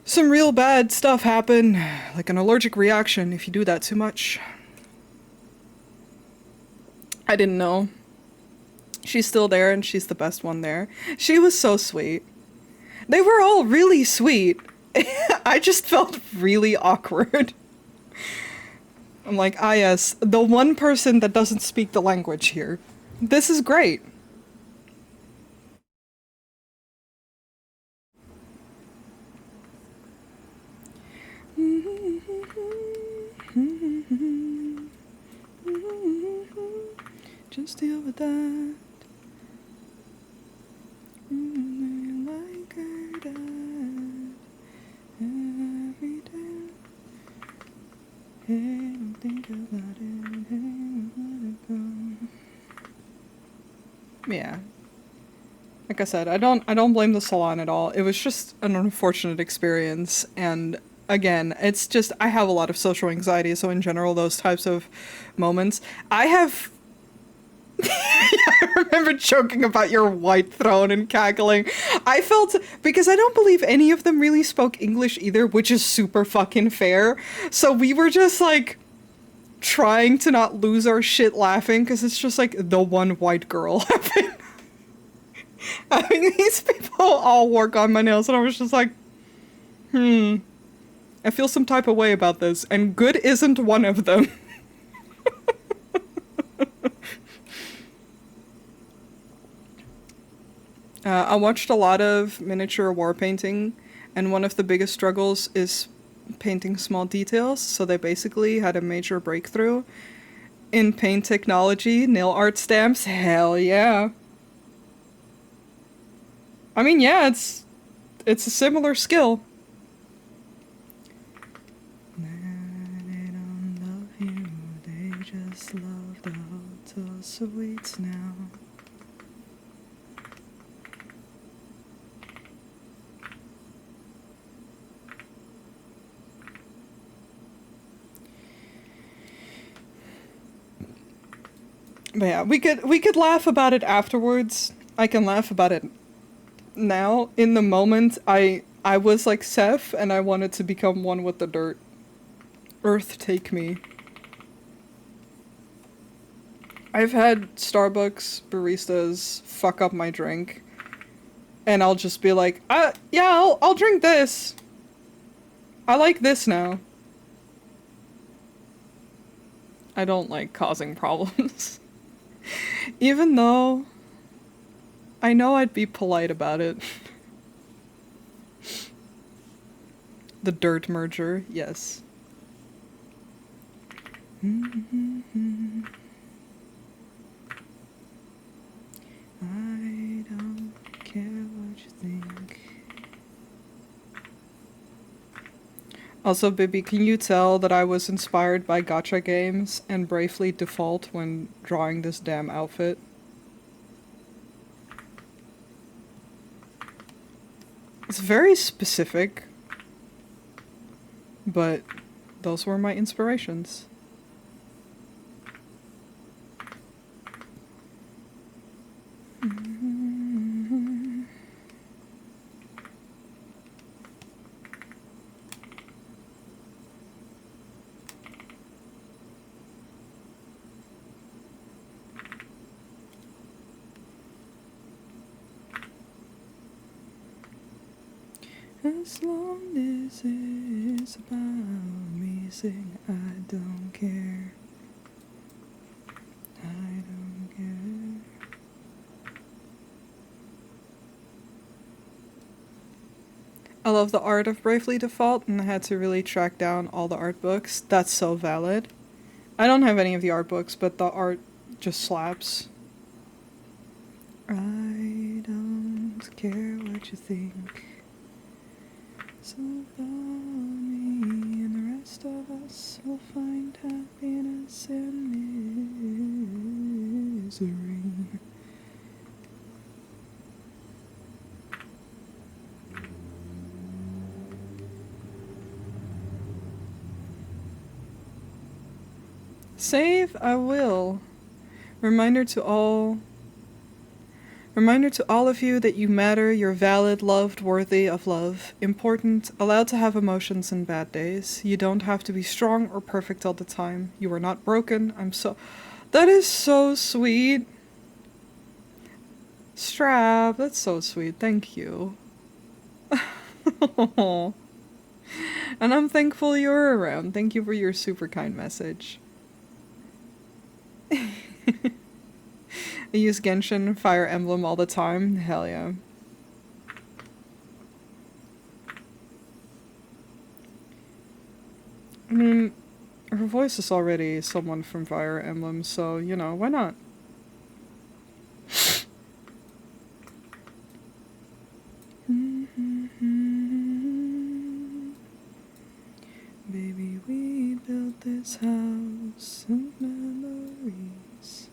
some real bad stuff happen, like an allergic reaction if you do that too much. I didn't know. She's still there and she's the best one there. She was so sweet. They were all really sweet. I just felt really awkward. I'm like, ah yes, the one person that doesn't speak the language here. This is great. Just deal with that. Like her dad every day. Hey, don't think about it. Hey, let it go. Yeah. Like I said, I don't blame the salon at all. It was just an unfortunate experience, and again, it's just I have a lot of social anxiety, so in general those types of moments, I have I remember joking about your white throne and cackling. I felt because I don't believe any of them really spoke English either, which is super fucking fair. So we were just like trying to not lose our shit laughing because it's just like the one white girl having these people all work on my nails, and I was just like, I feel some type of way about this, and good isn't one of them. I watched a lot of miniature war painting, and one of the biggest struggles is painting small details, so they basically had a major breakthrough in paint technology. Nail art stamps, hell yeah. I mean, yeah, it's a similar skill. They don't love you, they just love the hotel suites now. But yeah, we could laugh about it afterwards. I can laugh about it now. In the moment, I was like Seth, and I wanted to become one with the dirt. Earth, take me. I've had Starbucks baristas fuck up my drink, and I'll just be like, yeah, I'll drink this. I like this now. I don't like causing problems. Even though I know I'd be polite about it. The dirt merger, yes. I don't care what you think. Also, Bibi, can you tell that I was inspired by gacha games and bravely default when drawing this damn outfit? It's very specific, but those were my inspirations. As long as it's about me, sing, I don't care. I don't care. I love the art of Bravely Default, and I had to really track down all the art books. That's so valid. I don't have any of the art books, but the art just slaps. I don't care what you think. So about me and the rest of us will find happiness in misery. Save, I will. Reminder to all of you that you matter, you're valid, loved, worthy of love, important, allowed to have emotions and bad days. You don't have to be strong or perfect all the time. You are not broken. That is so sweet. Strap, that's so sweet. Thank you. And I'm thankful you're around. Thank you for your super kind message. I use Genshin Fire Emblem all the time. Hell yeah. I mean, her voice is already someone from Fire Emblem, so, you know, why not? Baby, we built this this house of memories.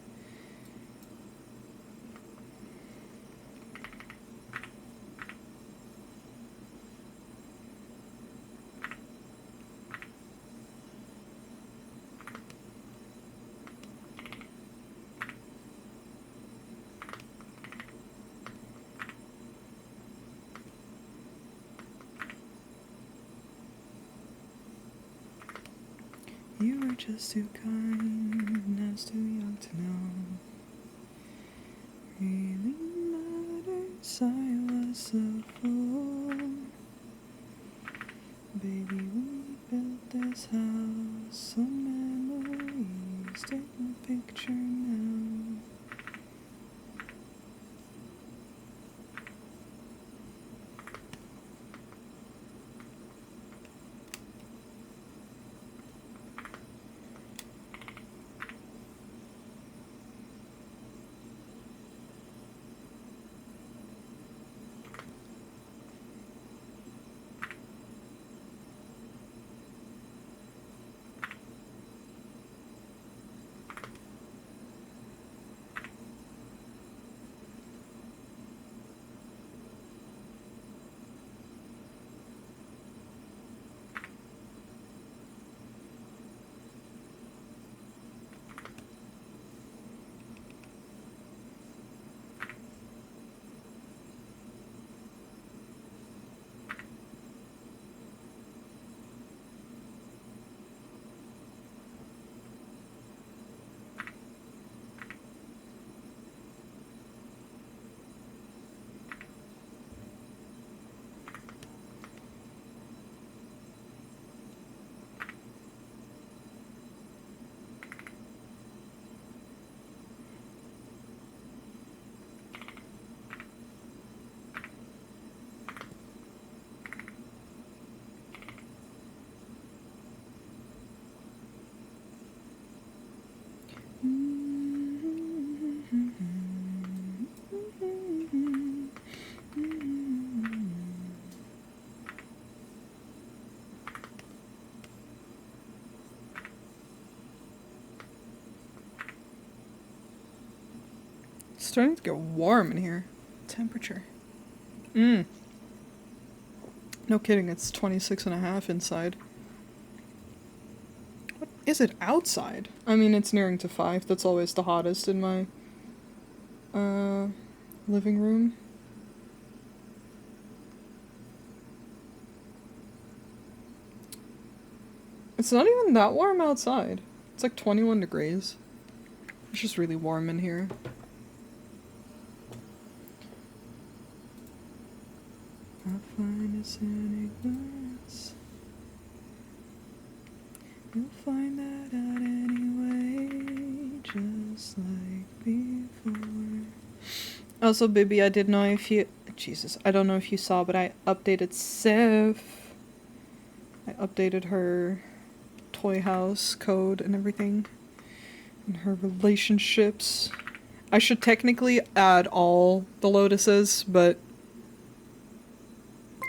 You were just too kind, and I was too young to know. Really matters, I was a fool. Baby, we built this house of memories. Take a picture now. It's starting to get warm in here. Temperature. No kidding, it's 26.5 inside. What is it outside? I mean, it's nearing to 5. That's always the hottest in my living room. It's not even that warm outside. It's like 21 degrees. It's just really warm in here. I find us in ignorance. You'll find that out anyway, just like before. Also, baby, I didn't know if you... Jesus, I don't know if you saw, but I updated Sif. I updated her toy house code and everything. And her relationships. I should technically add all the lotuses, but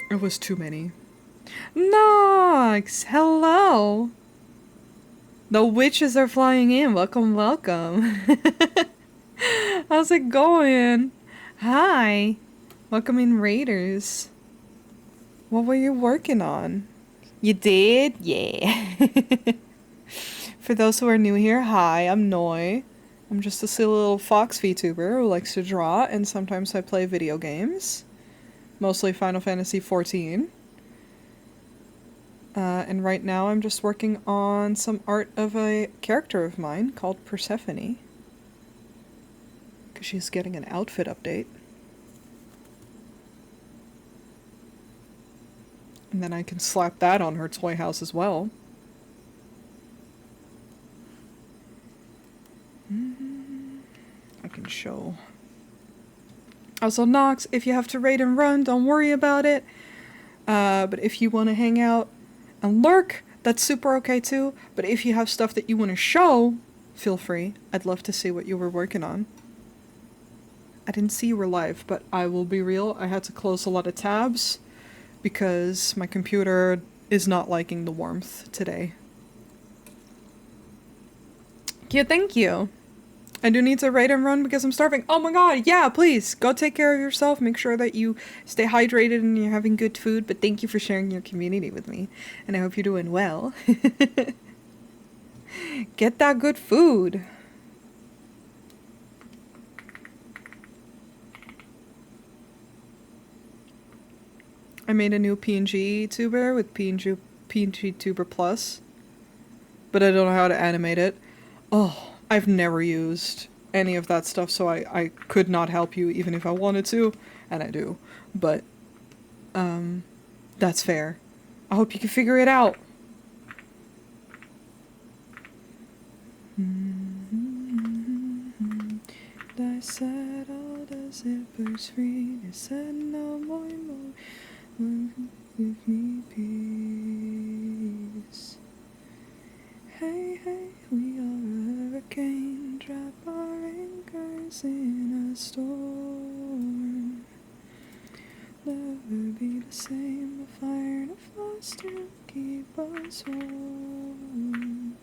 it was too many. Nox, hello! The witches are flying in. Welcome, welcome. How's it going? Hi. Welcome in, Raiders. What were you working on? You did? Yeah. For those who are new here, hi, I'm Noi. I'm just a silly little fox VTuber who likes to draw, and sometimes I play video games. Mostly Final Fantasy XIV. And right now I'm just working on some art of a character of mine called Persephone. Because she's getting an outfit update. And then I can slap that on her toy house as well. I can show. Also, Nox, if you have to raid and run, don't worry about it. But if you want to hang out and lurk, that's super okay too. But if you have stuff that you want to show, feel free. I'd love to see what you were working on. I didn't see you were live, but I will be real. I had to close a lot of tabs because my computer is not liking the warmth today. Yeah, thank you. I do need to rate and run because I'm starving. Oh my god, yeah, please go take care of yourself. Make sure that you stay hydrated and you're having good food. But thank you for sharing your community with me. And I hope you're doing well. Get that good food. I made a new PNG tuber with PNG Tuber Plus, but I don't know how to animate it. Oh, I've never used any of that stuff, so I could not help you even if I wanted to, and I do. But, that's fair. I hope you can figure it out. I set all the zippers free. I said no more. Give me peace. Hey, hey, we are a hurricane. Drop our anchors in a storm. Never be the same. A fire to foster, keep us warm.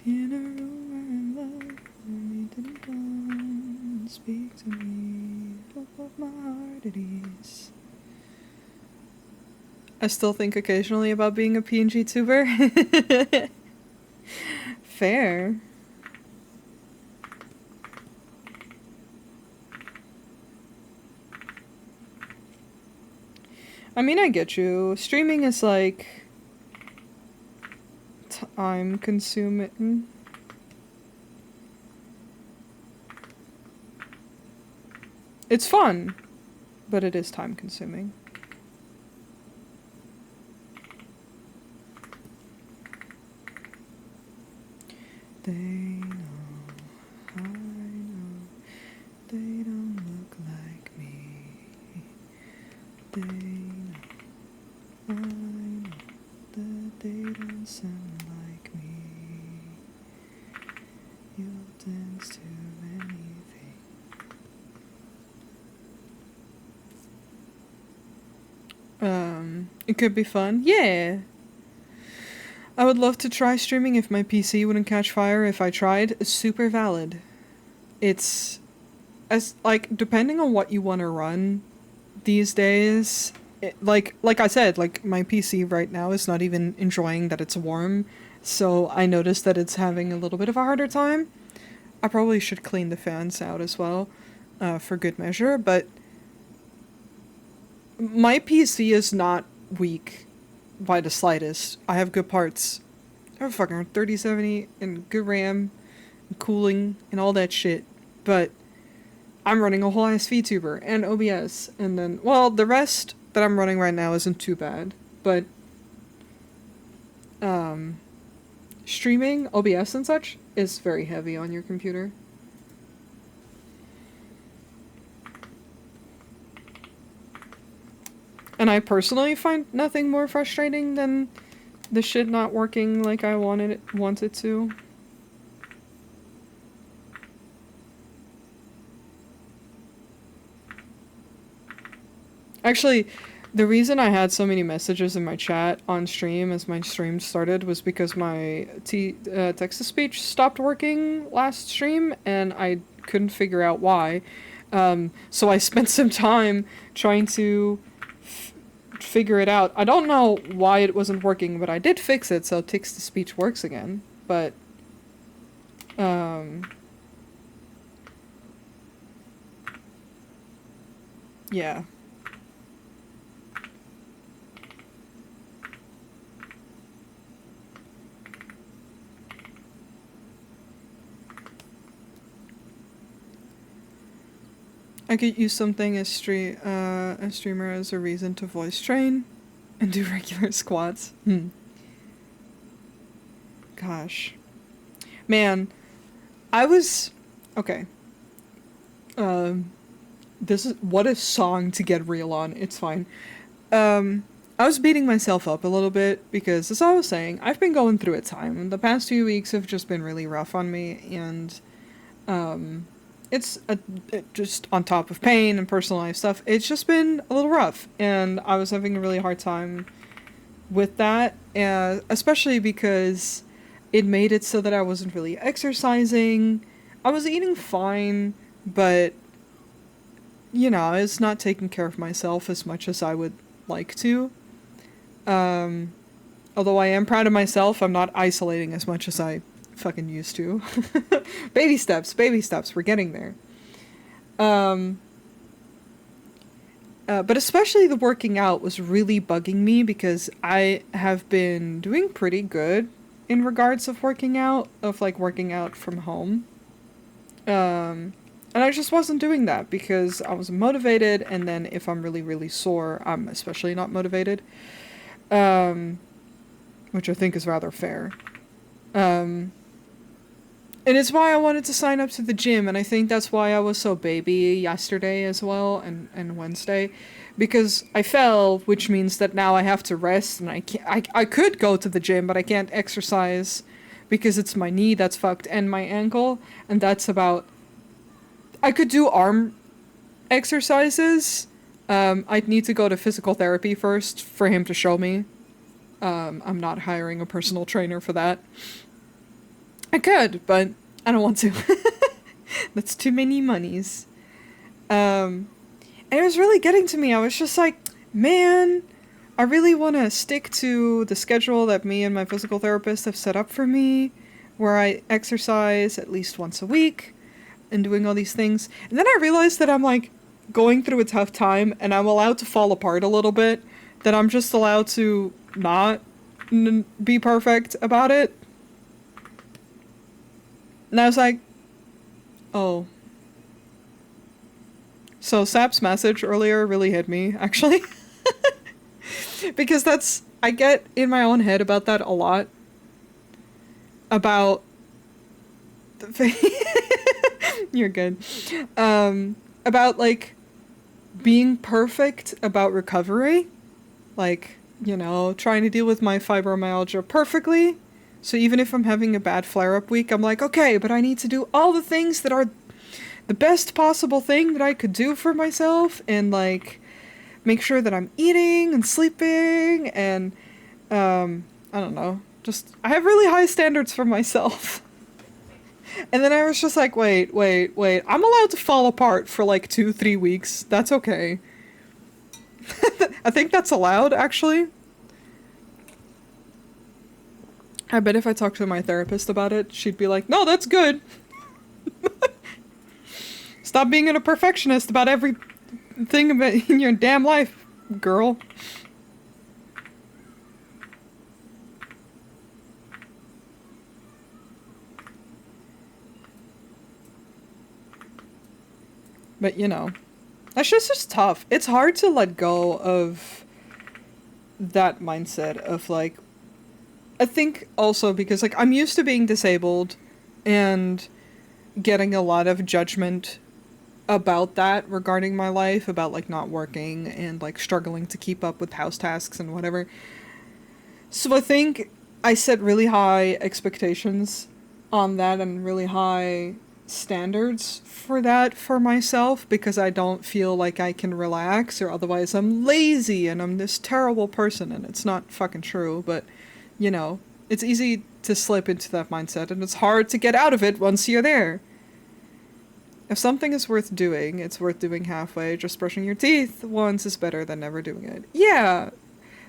In a room where I'm loved, only didn't come and speak to me. Look of my heart at ease. I still think occasionally about being a PNG tuber. Fair. I mean, I get you. Streaming is like time consuming. It's fun, but it is time consuming. They know, I know, they don't look like me. They know, I know, that they don't sound like me. You'll dance to anything. It could be fun. Yeah. I would love to try streaming if my PC wouldn't catch fire if I tried. Super valid. It's as like depending on what you want to run these days. Like I said, like my PC right now is not even enjoying that it's warm, so I noticed that it's having a little bit of a harder time. I probably should clean the fans out as well, for good measure. But my PC is not weak by the slightest. I have good parts. I have a fucking 3070 and good RAM and cooling and all that shit. But I'm running a whole ass VTuber and OBS, and then, well, the rest that I'm running right now isn't too bad. But streaming, OBS and such, is very heavy on your computer. And I personally find nothing more frustrating than the shit not working like I wanted it to. Actually, the reason I had so many messages in my chat on stream as my stream started was because my text-to-speech stopped working last stream, and I couldn't figure out why. So I spent some time trying to figure it out. I don't know why it wasn't working, but I did fix it so text-to-speech works again. But, yeah. I could use something as a streamer as a reason to voice train and do regular squats. Gosh. Man, I was... Okay. this is what a song to get real on. It's fine. I was beating myself up a little bit because, as I was saying, I've been going through a time. The past few weeks have just been really rough on me, and it just on top of pain and personal life stuff. It's just been a little rough, and I was having a really hard time with that, especially because it made it so that I wasn't really exercising. I was eating fine, but I was not taking care of myself as much as I would like to. Um, Although I am proud of myself, I'm not isolating as much as I fucking used to. Baby steps, baby steps. We're getting there. Um, but especially the working out was really bugging me because I have been doing pretty good in regards of working out, working out from home. And I just wasn't doing that because I was motivated, and then if I'm really, really sore, I'm especially not motivated. Which I think is rather fair. And it's why I wanted to sign up to the gym, and I think that's why I was so baby yesterday as well, and Wednesday. Because I fell, which means that now I have to rest, and I could go to the gym, but I can't exercise because it's my knee that's fucked and my ankle, and that's about... I could do arm exercises. I'd need to go to physical therapy first for him to show me. I'm not hiring a personal trainer for that. I could, but I don't want to. That's too many monies. And it was really getting to me. I was just like, man, I really want to stick to the schedule that me and my physical therapist have set up for me, where I exercise at least once a week and doing all these things. And then I realized that I'm like going through a tough time and I'm allowed to fall apart a little bit, that I'm just allowed to not be perfect about it. And I was like, oh. So Sap's message earlier really hit me, actually. Because I get in my own head about that a lot. About you're good. About, like, being perfect about recovery. Like, trying to deal with my fibromyalgia perfectly. So even if I'm having a bad flare-up week, I'm like, okay, but I need to do all the things that are the best possible thing that I could do for myself, and, like, make sure that I'm eating and sleeping, and, I don't know. Just, I have really high standards for myself. And then I was just like, wait. I'm allowed to fall apart for, like, 2-3 weeks. That's okay. I think that's allowed, actually. I bet if I talked to my therapist about it, she'd be like, no, that's good. Stop being a perfectionist about everything in your damn life, girl. But, that's just tough. It's hard to let go of that mindset of, like, I think also because, like, I'm used to being disabled and getting a lot of judgment about that regarding my life, about, like, not working and, like, struggling to keep up with house tasks and whatever. So I think I set really high expectations on that and really high standards for that for myself, because I don't feel like I can relax, or otherwise I'm lazy and I'm this terrible person, and it's not fucking true, but it's easy to slip into that mindset, and it's hard to get out of it once you're there. If something is worth doing, it's worth doing halfway. Just brushing your teeth once is better than never doing it. Yeah.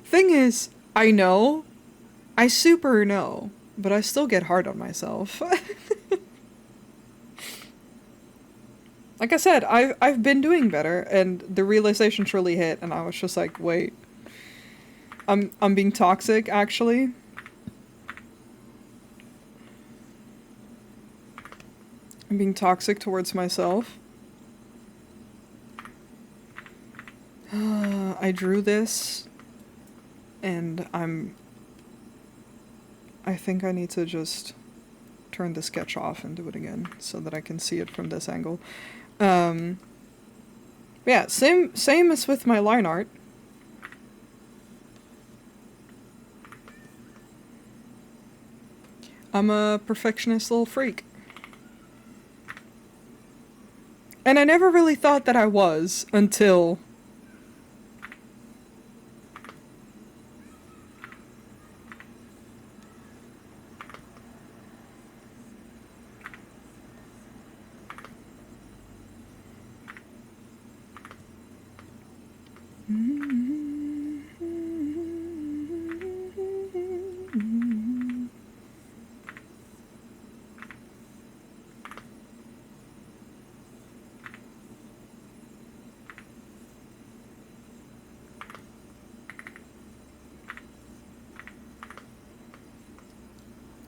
Thing is, I know. I super know. But I still get hard on myself. Like I said, I've been doing better, and the realization truly hit, and I was just like, wait. I'm being toxic, actually. I'm being toxic towards myself. I drew this, and I think I need to just turn the sketch off and do it again so that I can see it from this angle. Yeah, same as with my line art. I'm a perfectionist little freak. And I never really thought that I was until...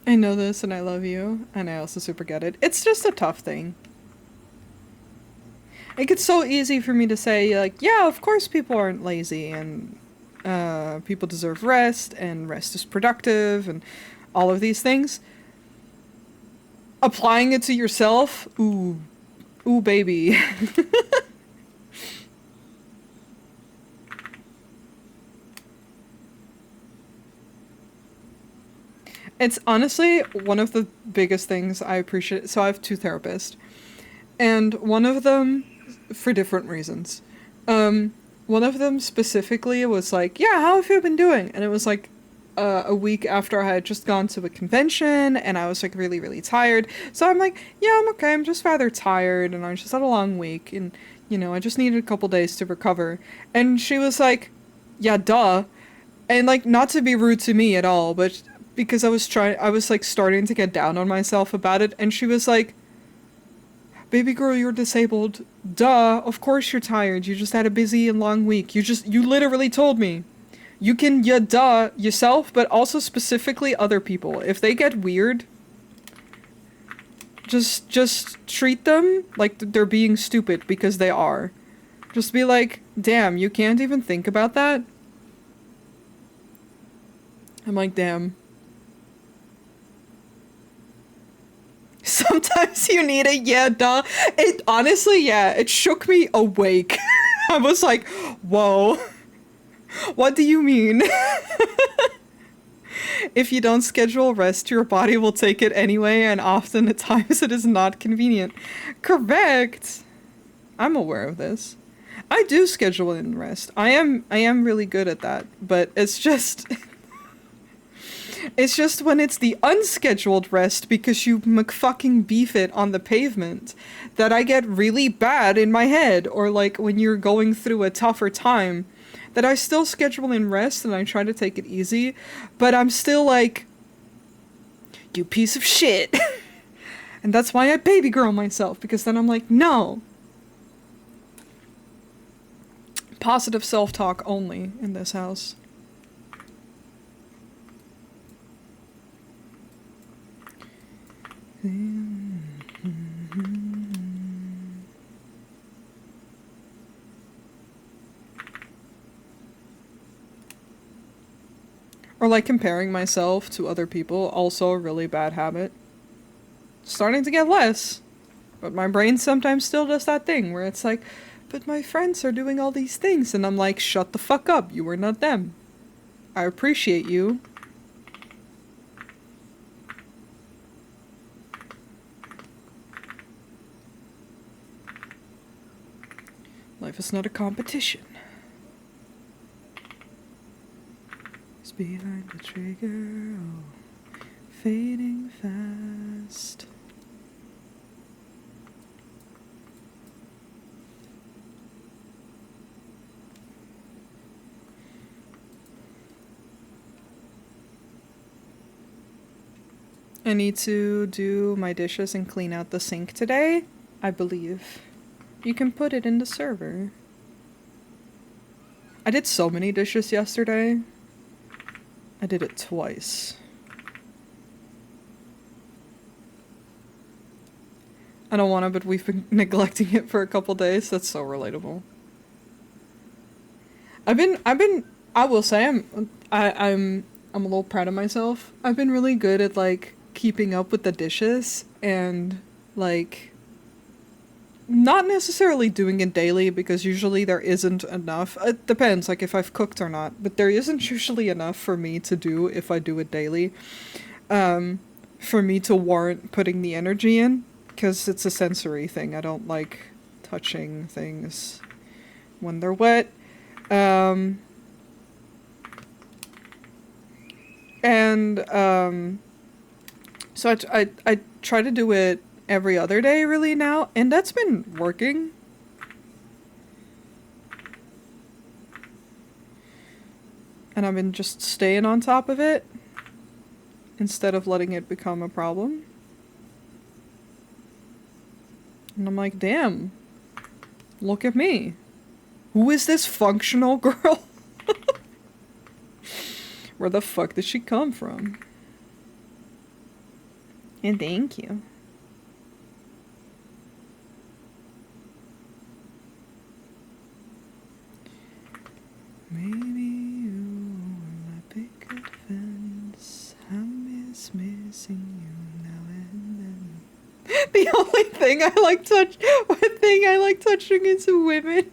I know this and I love you, and I also super get it. It's just a tough thing. Like, it's so easy for me to say, like, yeah, of course people aren't lazy, and people deserve rest, and rest is productive, and all of these things. Applying it to yourself, ooh, ooh, baby. It's honestly one of the biggest things I appreciate. So I have two therapists, and one of them, for different reasons, one of them specifically was like, yeah, how have you been doing? And it was like a week after I had just gone to a convention, and I was like really, really tired. So I'm like, yeah, I'm okay. I'm just rather tired, and I just had a long week, and I just needed a couple days to recover. And she was like, yeah, duh. And like, not to be rude to me at all, but because I was like starting to get down on myself about it, and she was like, baby girl, you're disabled. Duh, of course you're tired. You just had a busy and long week. You literally told me. You can, yeah, duh, yourself, but also specifically other people. If they get weird, just treat them like they're being stupid, because they are. Just be like, damn, you can't even think about that? I'm like, damn. Sometimes you need a yeah, duh. It honestly, yeah, it shook me awake. I was like, whoa. What do you mean? If you don't schedule rest, your body will take it anyway, and often at times it is not convenient. Correct. I'm aware of this. I do schedule in rest. I am really good at that, but it's just it's just when it's the unscheduled rest because you McFucking beef it on the pavement that I get really bad in my head, or like when you're going through a tougher time that I still schedule in rest and I try to take it easy, but I'm still like, you piece of shit. And that's why I baby girl myself, because then I'm like, no. Positive self-talk only in this house. Or like comparing myself to other people, also a really bad habit. Starting to get less, but my brain sometimes still does that thing where it's like, but my friends are doing all these things, and I'm like, shut the fuck up, you are not them. I appreciate you. Life is not a competition. It's behind the trigger, oh, fading fast. I need to do my dishes and clean out the sink today, I believe. You can put it in the server. I did so many dishes yesterday. I did it twice. I don't want to, but we've been neglecting it for a couple days. That's so relatable. I will say I'm a little proud of myself. I've been really good at like keeping up with the dishes and like Not necessarily doing it daily because usually there isn't enough. It depends, like if I've cooked or not, but there isn't usually enough for me to do if I do it daily. Um, for me to warrant putting the energy in because it's a sensory thing. I don't like touching things when they're wet. Um, and so I try to do it every other day really now, and that's been working. And I've been just staying on top of it instead of letting it become a problem. And I'm like, damn, look at me. Who is this functional girl? Where the fuck did she come from? And thank you. Maybe you were my picket fence. I miss missing you now and then. The only thing I like touching is women.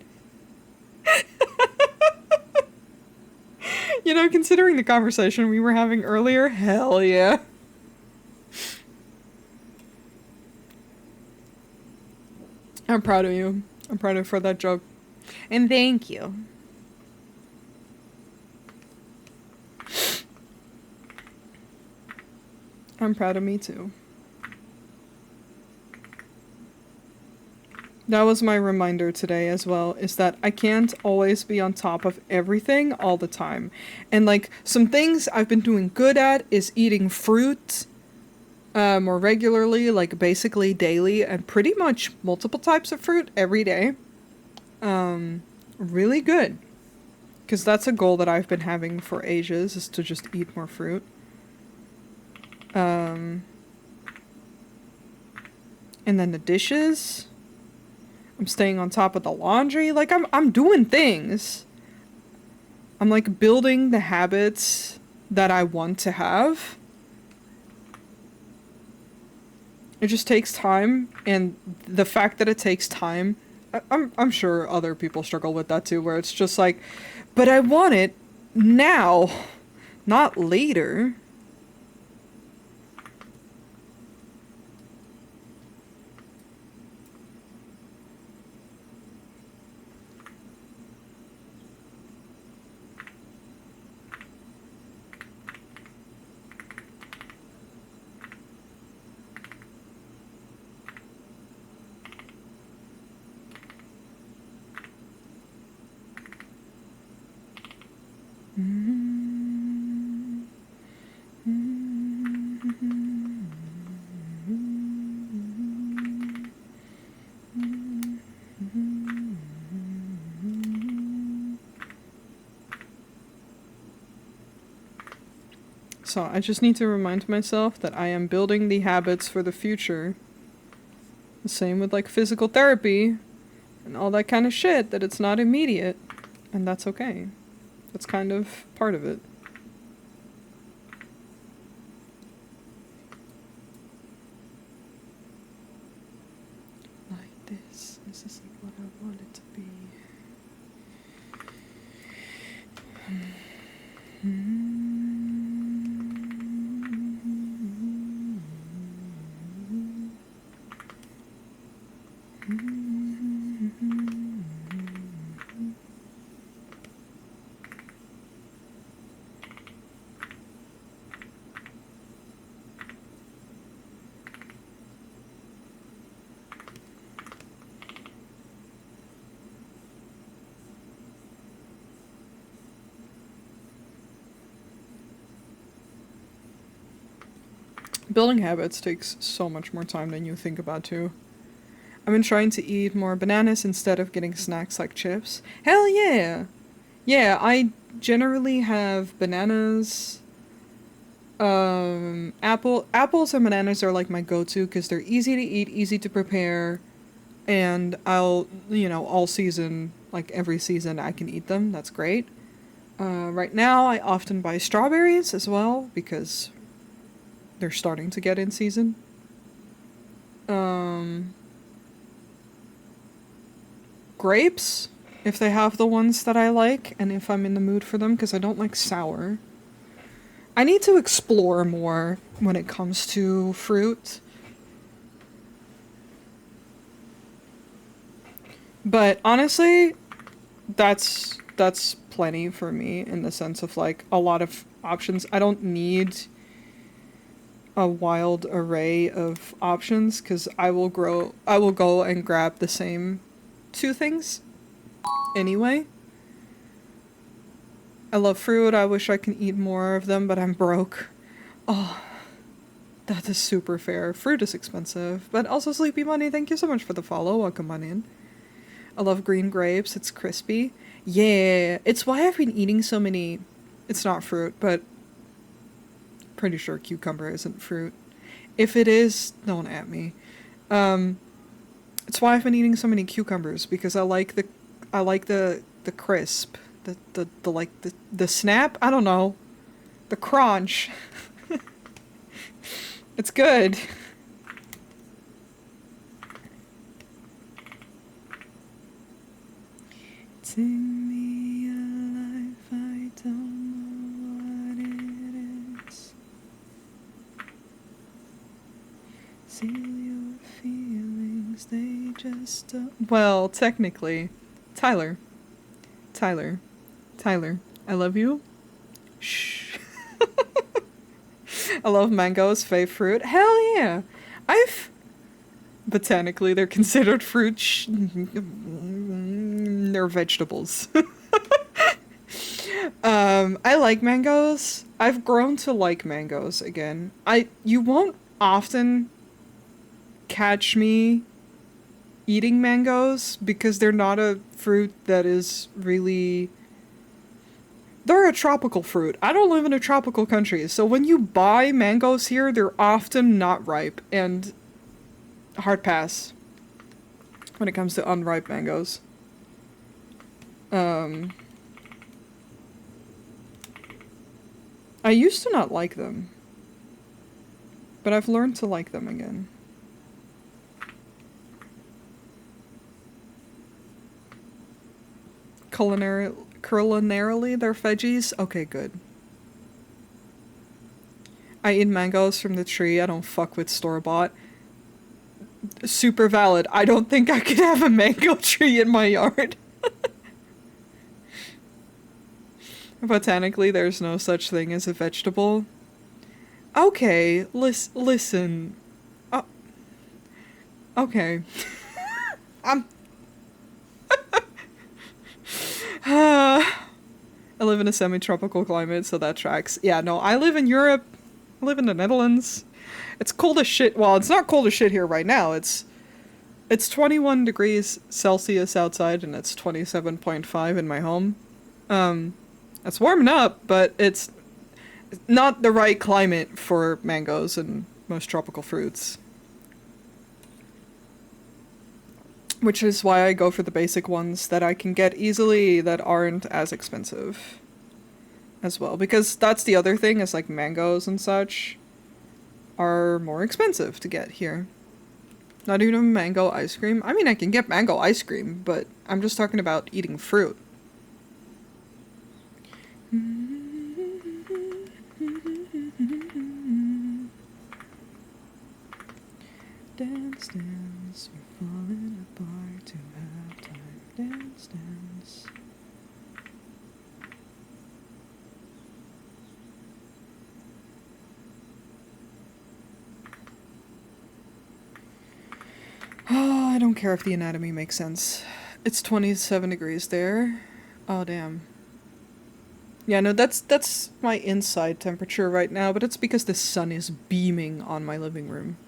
You know, considering the conversation we were having earlier, hell yeah. I'm proud of you. I'm proud of you for that joke. And thank you. I'm proud of me too. That was my reminder today as well, is that I can't always be on top of everything all the time. And like some things I've been doing good at is eating fruit more regularly, like basically daily, and pretty much multiple types of fruit every day. Really good. Because that's a goal that I've been having for ages, is to just eat more fruit. And then the dishes. I'm staying on top of the laundry. Like I'm doing things. I'm like building the habits that I want to have. It just takes time, and the fact that it takes time, I'm sure other people struggle with that too, where it's just like, but I want it now, not later. So I just need to remind myself that I am building the habits for the future. The same with like physical therapy and all that kind of shit, that it's not immediate. And that's okay. That's kind of part of it. Like this. This isn't what I want it to be. Building habits takes so much more time than you think about too. I've been trying to eat more bananas instead of getting snacks like chips. Hell yeah! Yeah, I generally have bananas. Apples and bananas are like my go-to because they're easy to eat, easy to prepare, and all season, like every season, I can eat them. That's great. Right now, I often buy strawberries as well because they're starting to get in season. grapes, if they have the ones that I like, and if I'm in the mood for them, because I don't like sour. I need to explore more when it comes to fruit. But honestly, that's plenty for me in the sense of like a lot of options. I don't need a wild array of options because I will go and grab the same two things anyway. I love fruit. I wish I can eat more of them, but I'm broke. Oh, that is super fair. Fruit is expensive, but also Sleepy Money, thank you so much for the follow. Welcome on in. I love green grapes. It's crispy. Yeah, it's why I've been eating so many. It's not fruit, but pretty sure cucumber isn't fruit. If it is, don't at me. Um, it's why I've been eating so many cucumbers because I like the crisp, the like the snap. I don't know, the crunch. It's good. Sing me a life, I don't know what it is. Seal your feelings, they just don't. Well, technically, Tyler, Tyler, Tyler, I love you. Shh. I love mangoes, fave fruit. Hell yeah! Botanically, they're considered fruit. They're vegetables. I like mangoes. I've grown to like mangoes again. You won't often catch me eating mangoes because they're not a fruit that is really. They're a tropical fruit. I don't live in a tropical country, so when you buy mangoes here, they're often not ripe and hard pass when it comes to unripe mangoes. I used to not like them, but I've learned to like them again. Culinarily, they're veggies? Okay, good. I eat mangoes from the tree. I don't fuck with store-bought. Super valid. I don't think I could have a mango tree in my yard. Botanically, there's no such thing as a vegetable. Okay, listen. Okay. I'm. I live in a semi-tropical climate, so that tracks. Yeah, no, I live in Europe. I live in the Netherlands. It's cold as shit. Well, it's not cold as shit here right now. It's 21 degrees Celsius outside, and it's 27.5 in my home. It's warming up, but it's not the right climate for mangoes and most tropical fruits. Which is why I go for the basic ones that I can get easily that aren't as expensive as well. Because that's the other thing is like mangoes and such are more expensive to get here. Not even mango ice cream. I mean, I can get mango ice cream, but I'm just talking about eating fruit. Dance, dance, we're falling apart to have time. Dance, dance. Oh, I don't care if the anatomy makes sense. It's 27 degrees there. Oh, damn. Yeah, no, that's my inside temperature right now, but it's because the sun is beaming on my living room.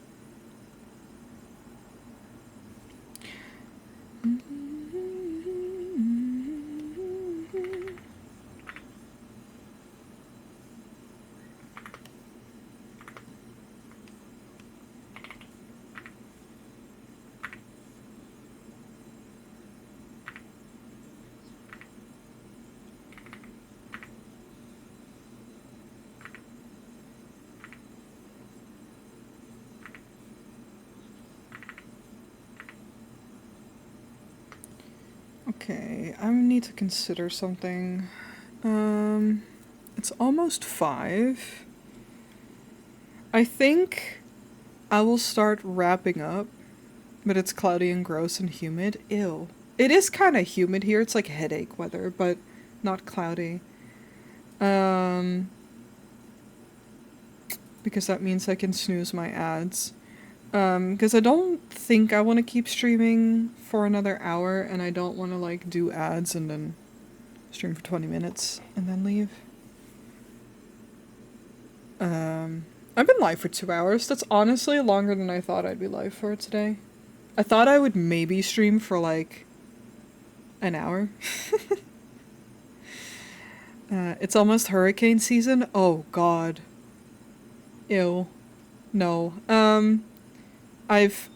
Okay, I need to consider something. It's almost 5. I think I will start wrapping up, but it's cloudy and gross and humid. Ew. It is kind of humid here. It's like headache weather, but not cloudy. Because that means I can snooze my ads. Because I don't think I want to keep streaming for another hour, and I don't want to, like, do ads and then stream for 20 minutes and then leave. I've been live for 2 hours. That's honestly longer than I thought I'd be live for today. I thought I would maybe stream for, like, an hour. It's almost hurricane season. Oh, God. Ew. No.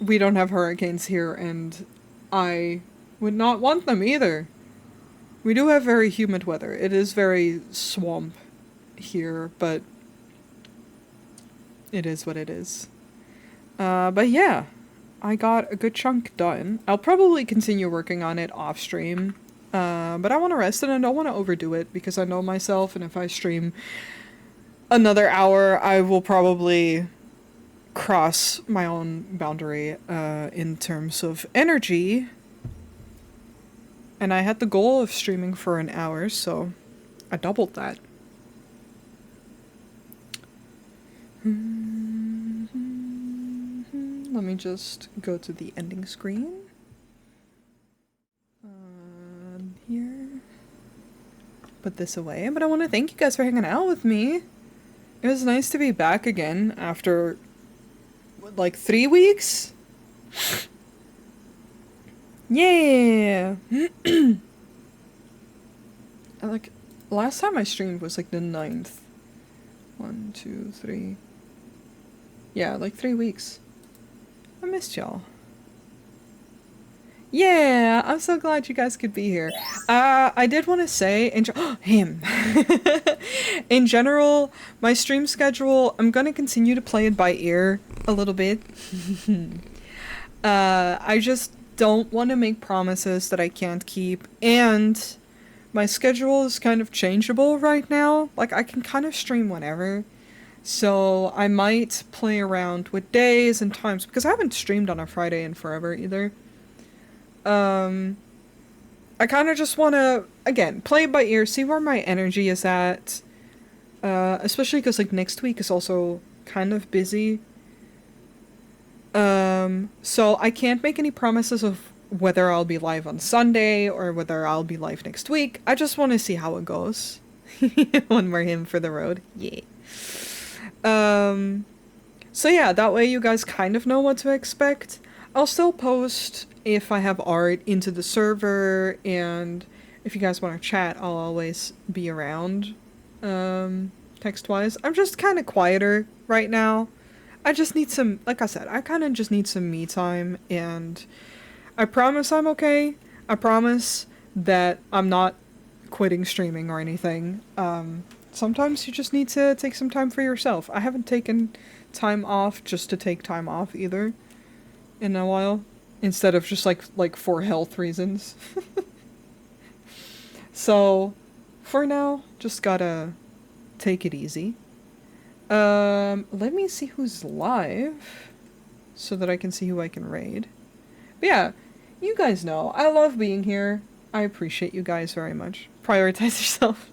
We don't have hurricanes here, and I would not want them either. We do have very humid weather. It is very swamp here, but it is what it is. But yeah, I got a good chunk done. I'll probably continue working on it off stream, but I want to rest and I don't want to overdo it because I know myself, and if I stream another hour, I will probably cross my own boundary in terms of energy. And I had the goal of streaming for an hour, so I doubled that. Let me just go to the ending screen. Here. Put this away. But I want to thank you guys for hanging out with me. It was nice to be back again after, like, 3 weeks? Yeah! Like, last time I streamed was, like, the 9th. 1, 2, 3. Yeah, like 3 weeks. I missed y'all. Yeah, I'm so glad you guys could be here. I did want to say, him. In general, my stream schedule, I'm gonna continue to play it by ear a little bit. I just don't want to make promises that I can't keep, and my schedule is kind of changeable right now. Like, I can kind of stream whenever. So I might play around with days and times, because I haven't streamed on a Friday in forever either. I kind of just want to, again, play it by ear, see where my energy is at. Especially because, like, next week is also kind of busy. So I can't make any promises of whether I'll be live on Sunday or whether I'll be live next week. I just want to see how it goes. One more hymn for the road. Yeah. So yeah, that way you guys kind of know what to expect. I'll still post if I have art into the server, and if you guys want to chat, I'll always be around, text-wise. I'm just kind of quieter right now. I just need some, like I said, I kind of just need some me time, and I promise I'm okay. I promise that I'm not quitting streaming or anything. Sometimes you just need to take some time for yourself. I haven't taken time off just to take time off either in a while, instead of just like for health reasons. So for now, just gotta take it easy. Let me see who's live so that I can see who I can raid. But yeah, you guys know I love being here. I appreciate you guys very much. Prioritize yourself.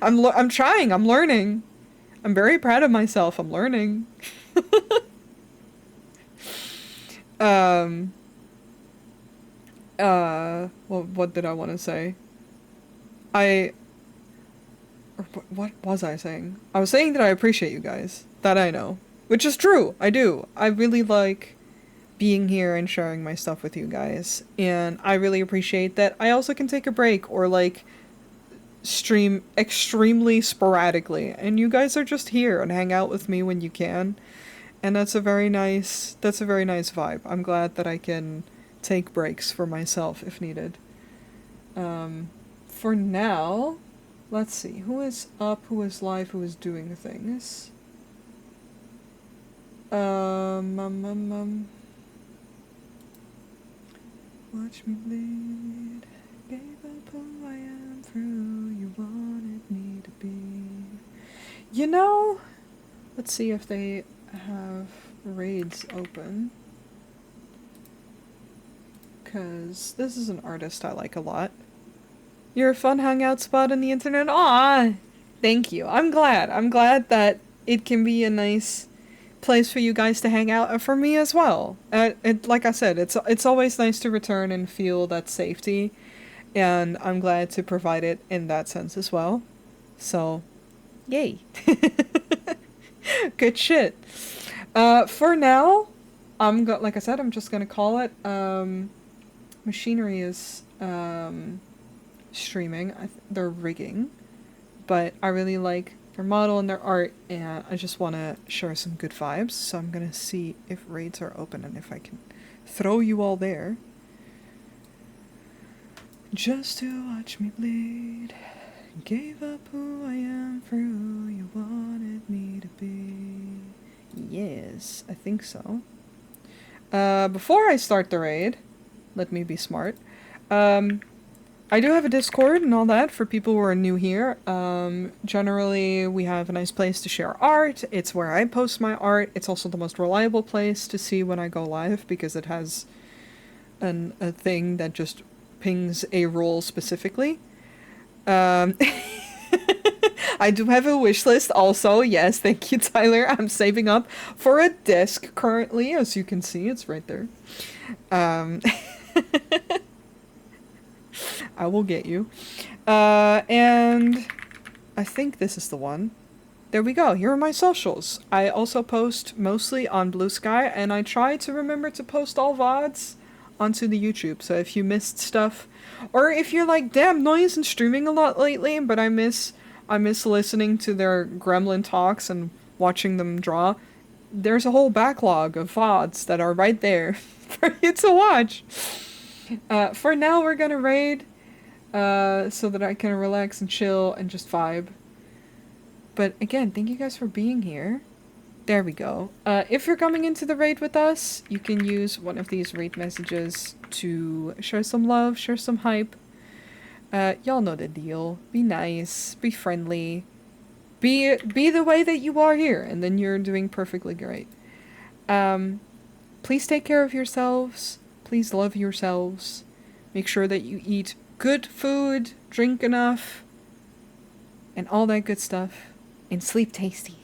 I'm trying. I'm learning. I'm very proud of myself. I'm learning. Well, what did I want to say? What was I saying? I was saying that I appreciate you guys. That I know. Which is true. I do. I really like being here and sharing my stuff with you guys. And I really appreciate that I also can take a break or, like, stream extremely sporadically. And you guys are just here and hang out with me when you can. And that's a very nice vibe. I'm glad that I can take breaks for myself if needed. For now, let's see. Who is up, who is live, who is doing things? Watch me bleed. You know, let's see if they have raids open. Because this is an artist I like a lot. You're a fun hangout spot on the internet. Aw, thank you. I'm glad. I'm glad that it can be a nice place for you guys to hang out, and for me as well. Like I said, it's always nice to return and feel that safety, and I'm glad to provide it in that sense as well. So, yay. Good shit. For now, like I said, I'm just gonna call it. Machinery is streaming. They're rigging, but I really like their model and their art, and I just want to share some good vibes. So I'm gonna see if raids are open and if I can throw you all there. Just to watch me bleed. Gave up who I am for who you wanted me to be. Yes, I think so. Before I start the raid, let me be smart. I do have a Discord and all that for people who are new here. Generally, we have a nice place to share art. It's where I post my art. It's also the most reliable place to see when I go live because it has a thing that just pings a role specifically. I do have a wish list also. Yes, thank you, Tyler. I'm saving up for a desk currently, as you can see. It's right there. I will get you. And I think this is the one. There we go. Here are my socials. I also post mostly on Blue Sky, and I try to remember to post all VODs onto the YouTube. So if you missed stuff, or if you're like, damn, Noi isn't streaming a lot lately, but I miss listening to their gremlin talks and watching them draw, there's a whole backlog of VODs that are right there for you to watch. For now, we're gonna raid, so that I can relax and chill and just vibe. But again, thank you guys for being here. There we go. If you're coming into the raid with us, you can use one of these raid messages to share some love, share some hype. Y'all know the deal. Be nice, be friendly, be the way that you are here, and then you're doing perfectly great. Please take care of yourselves. Please love yourselves. Make sure that you eat good food, drink enough, and all that good stuff, and sleep tasty.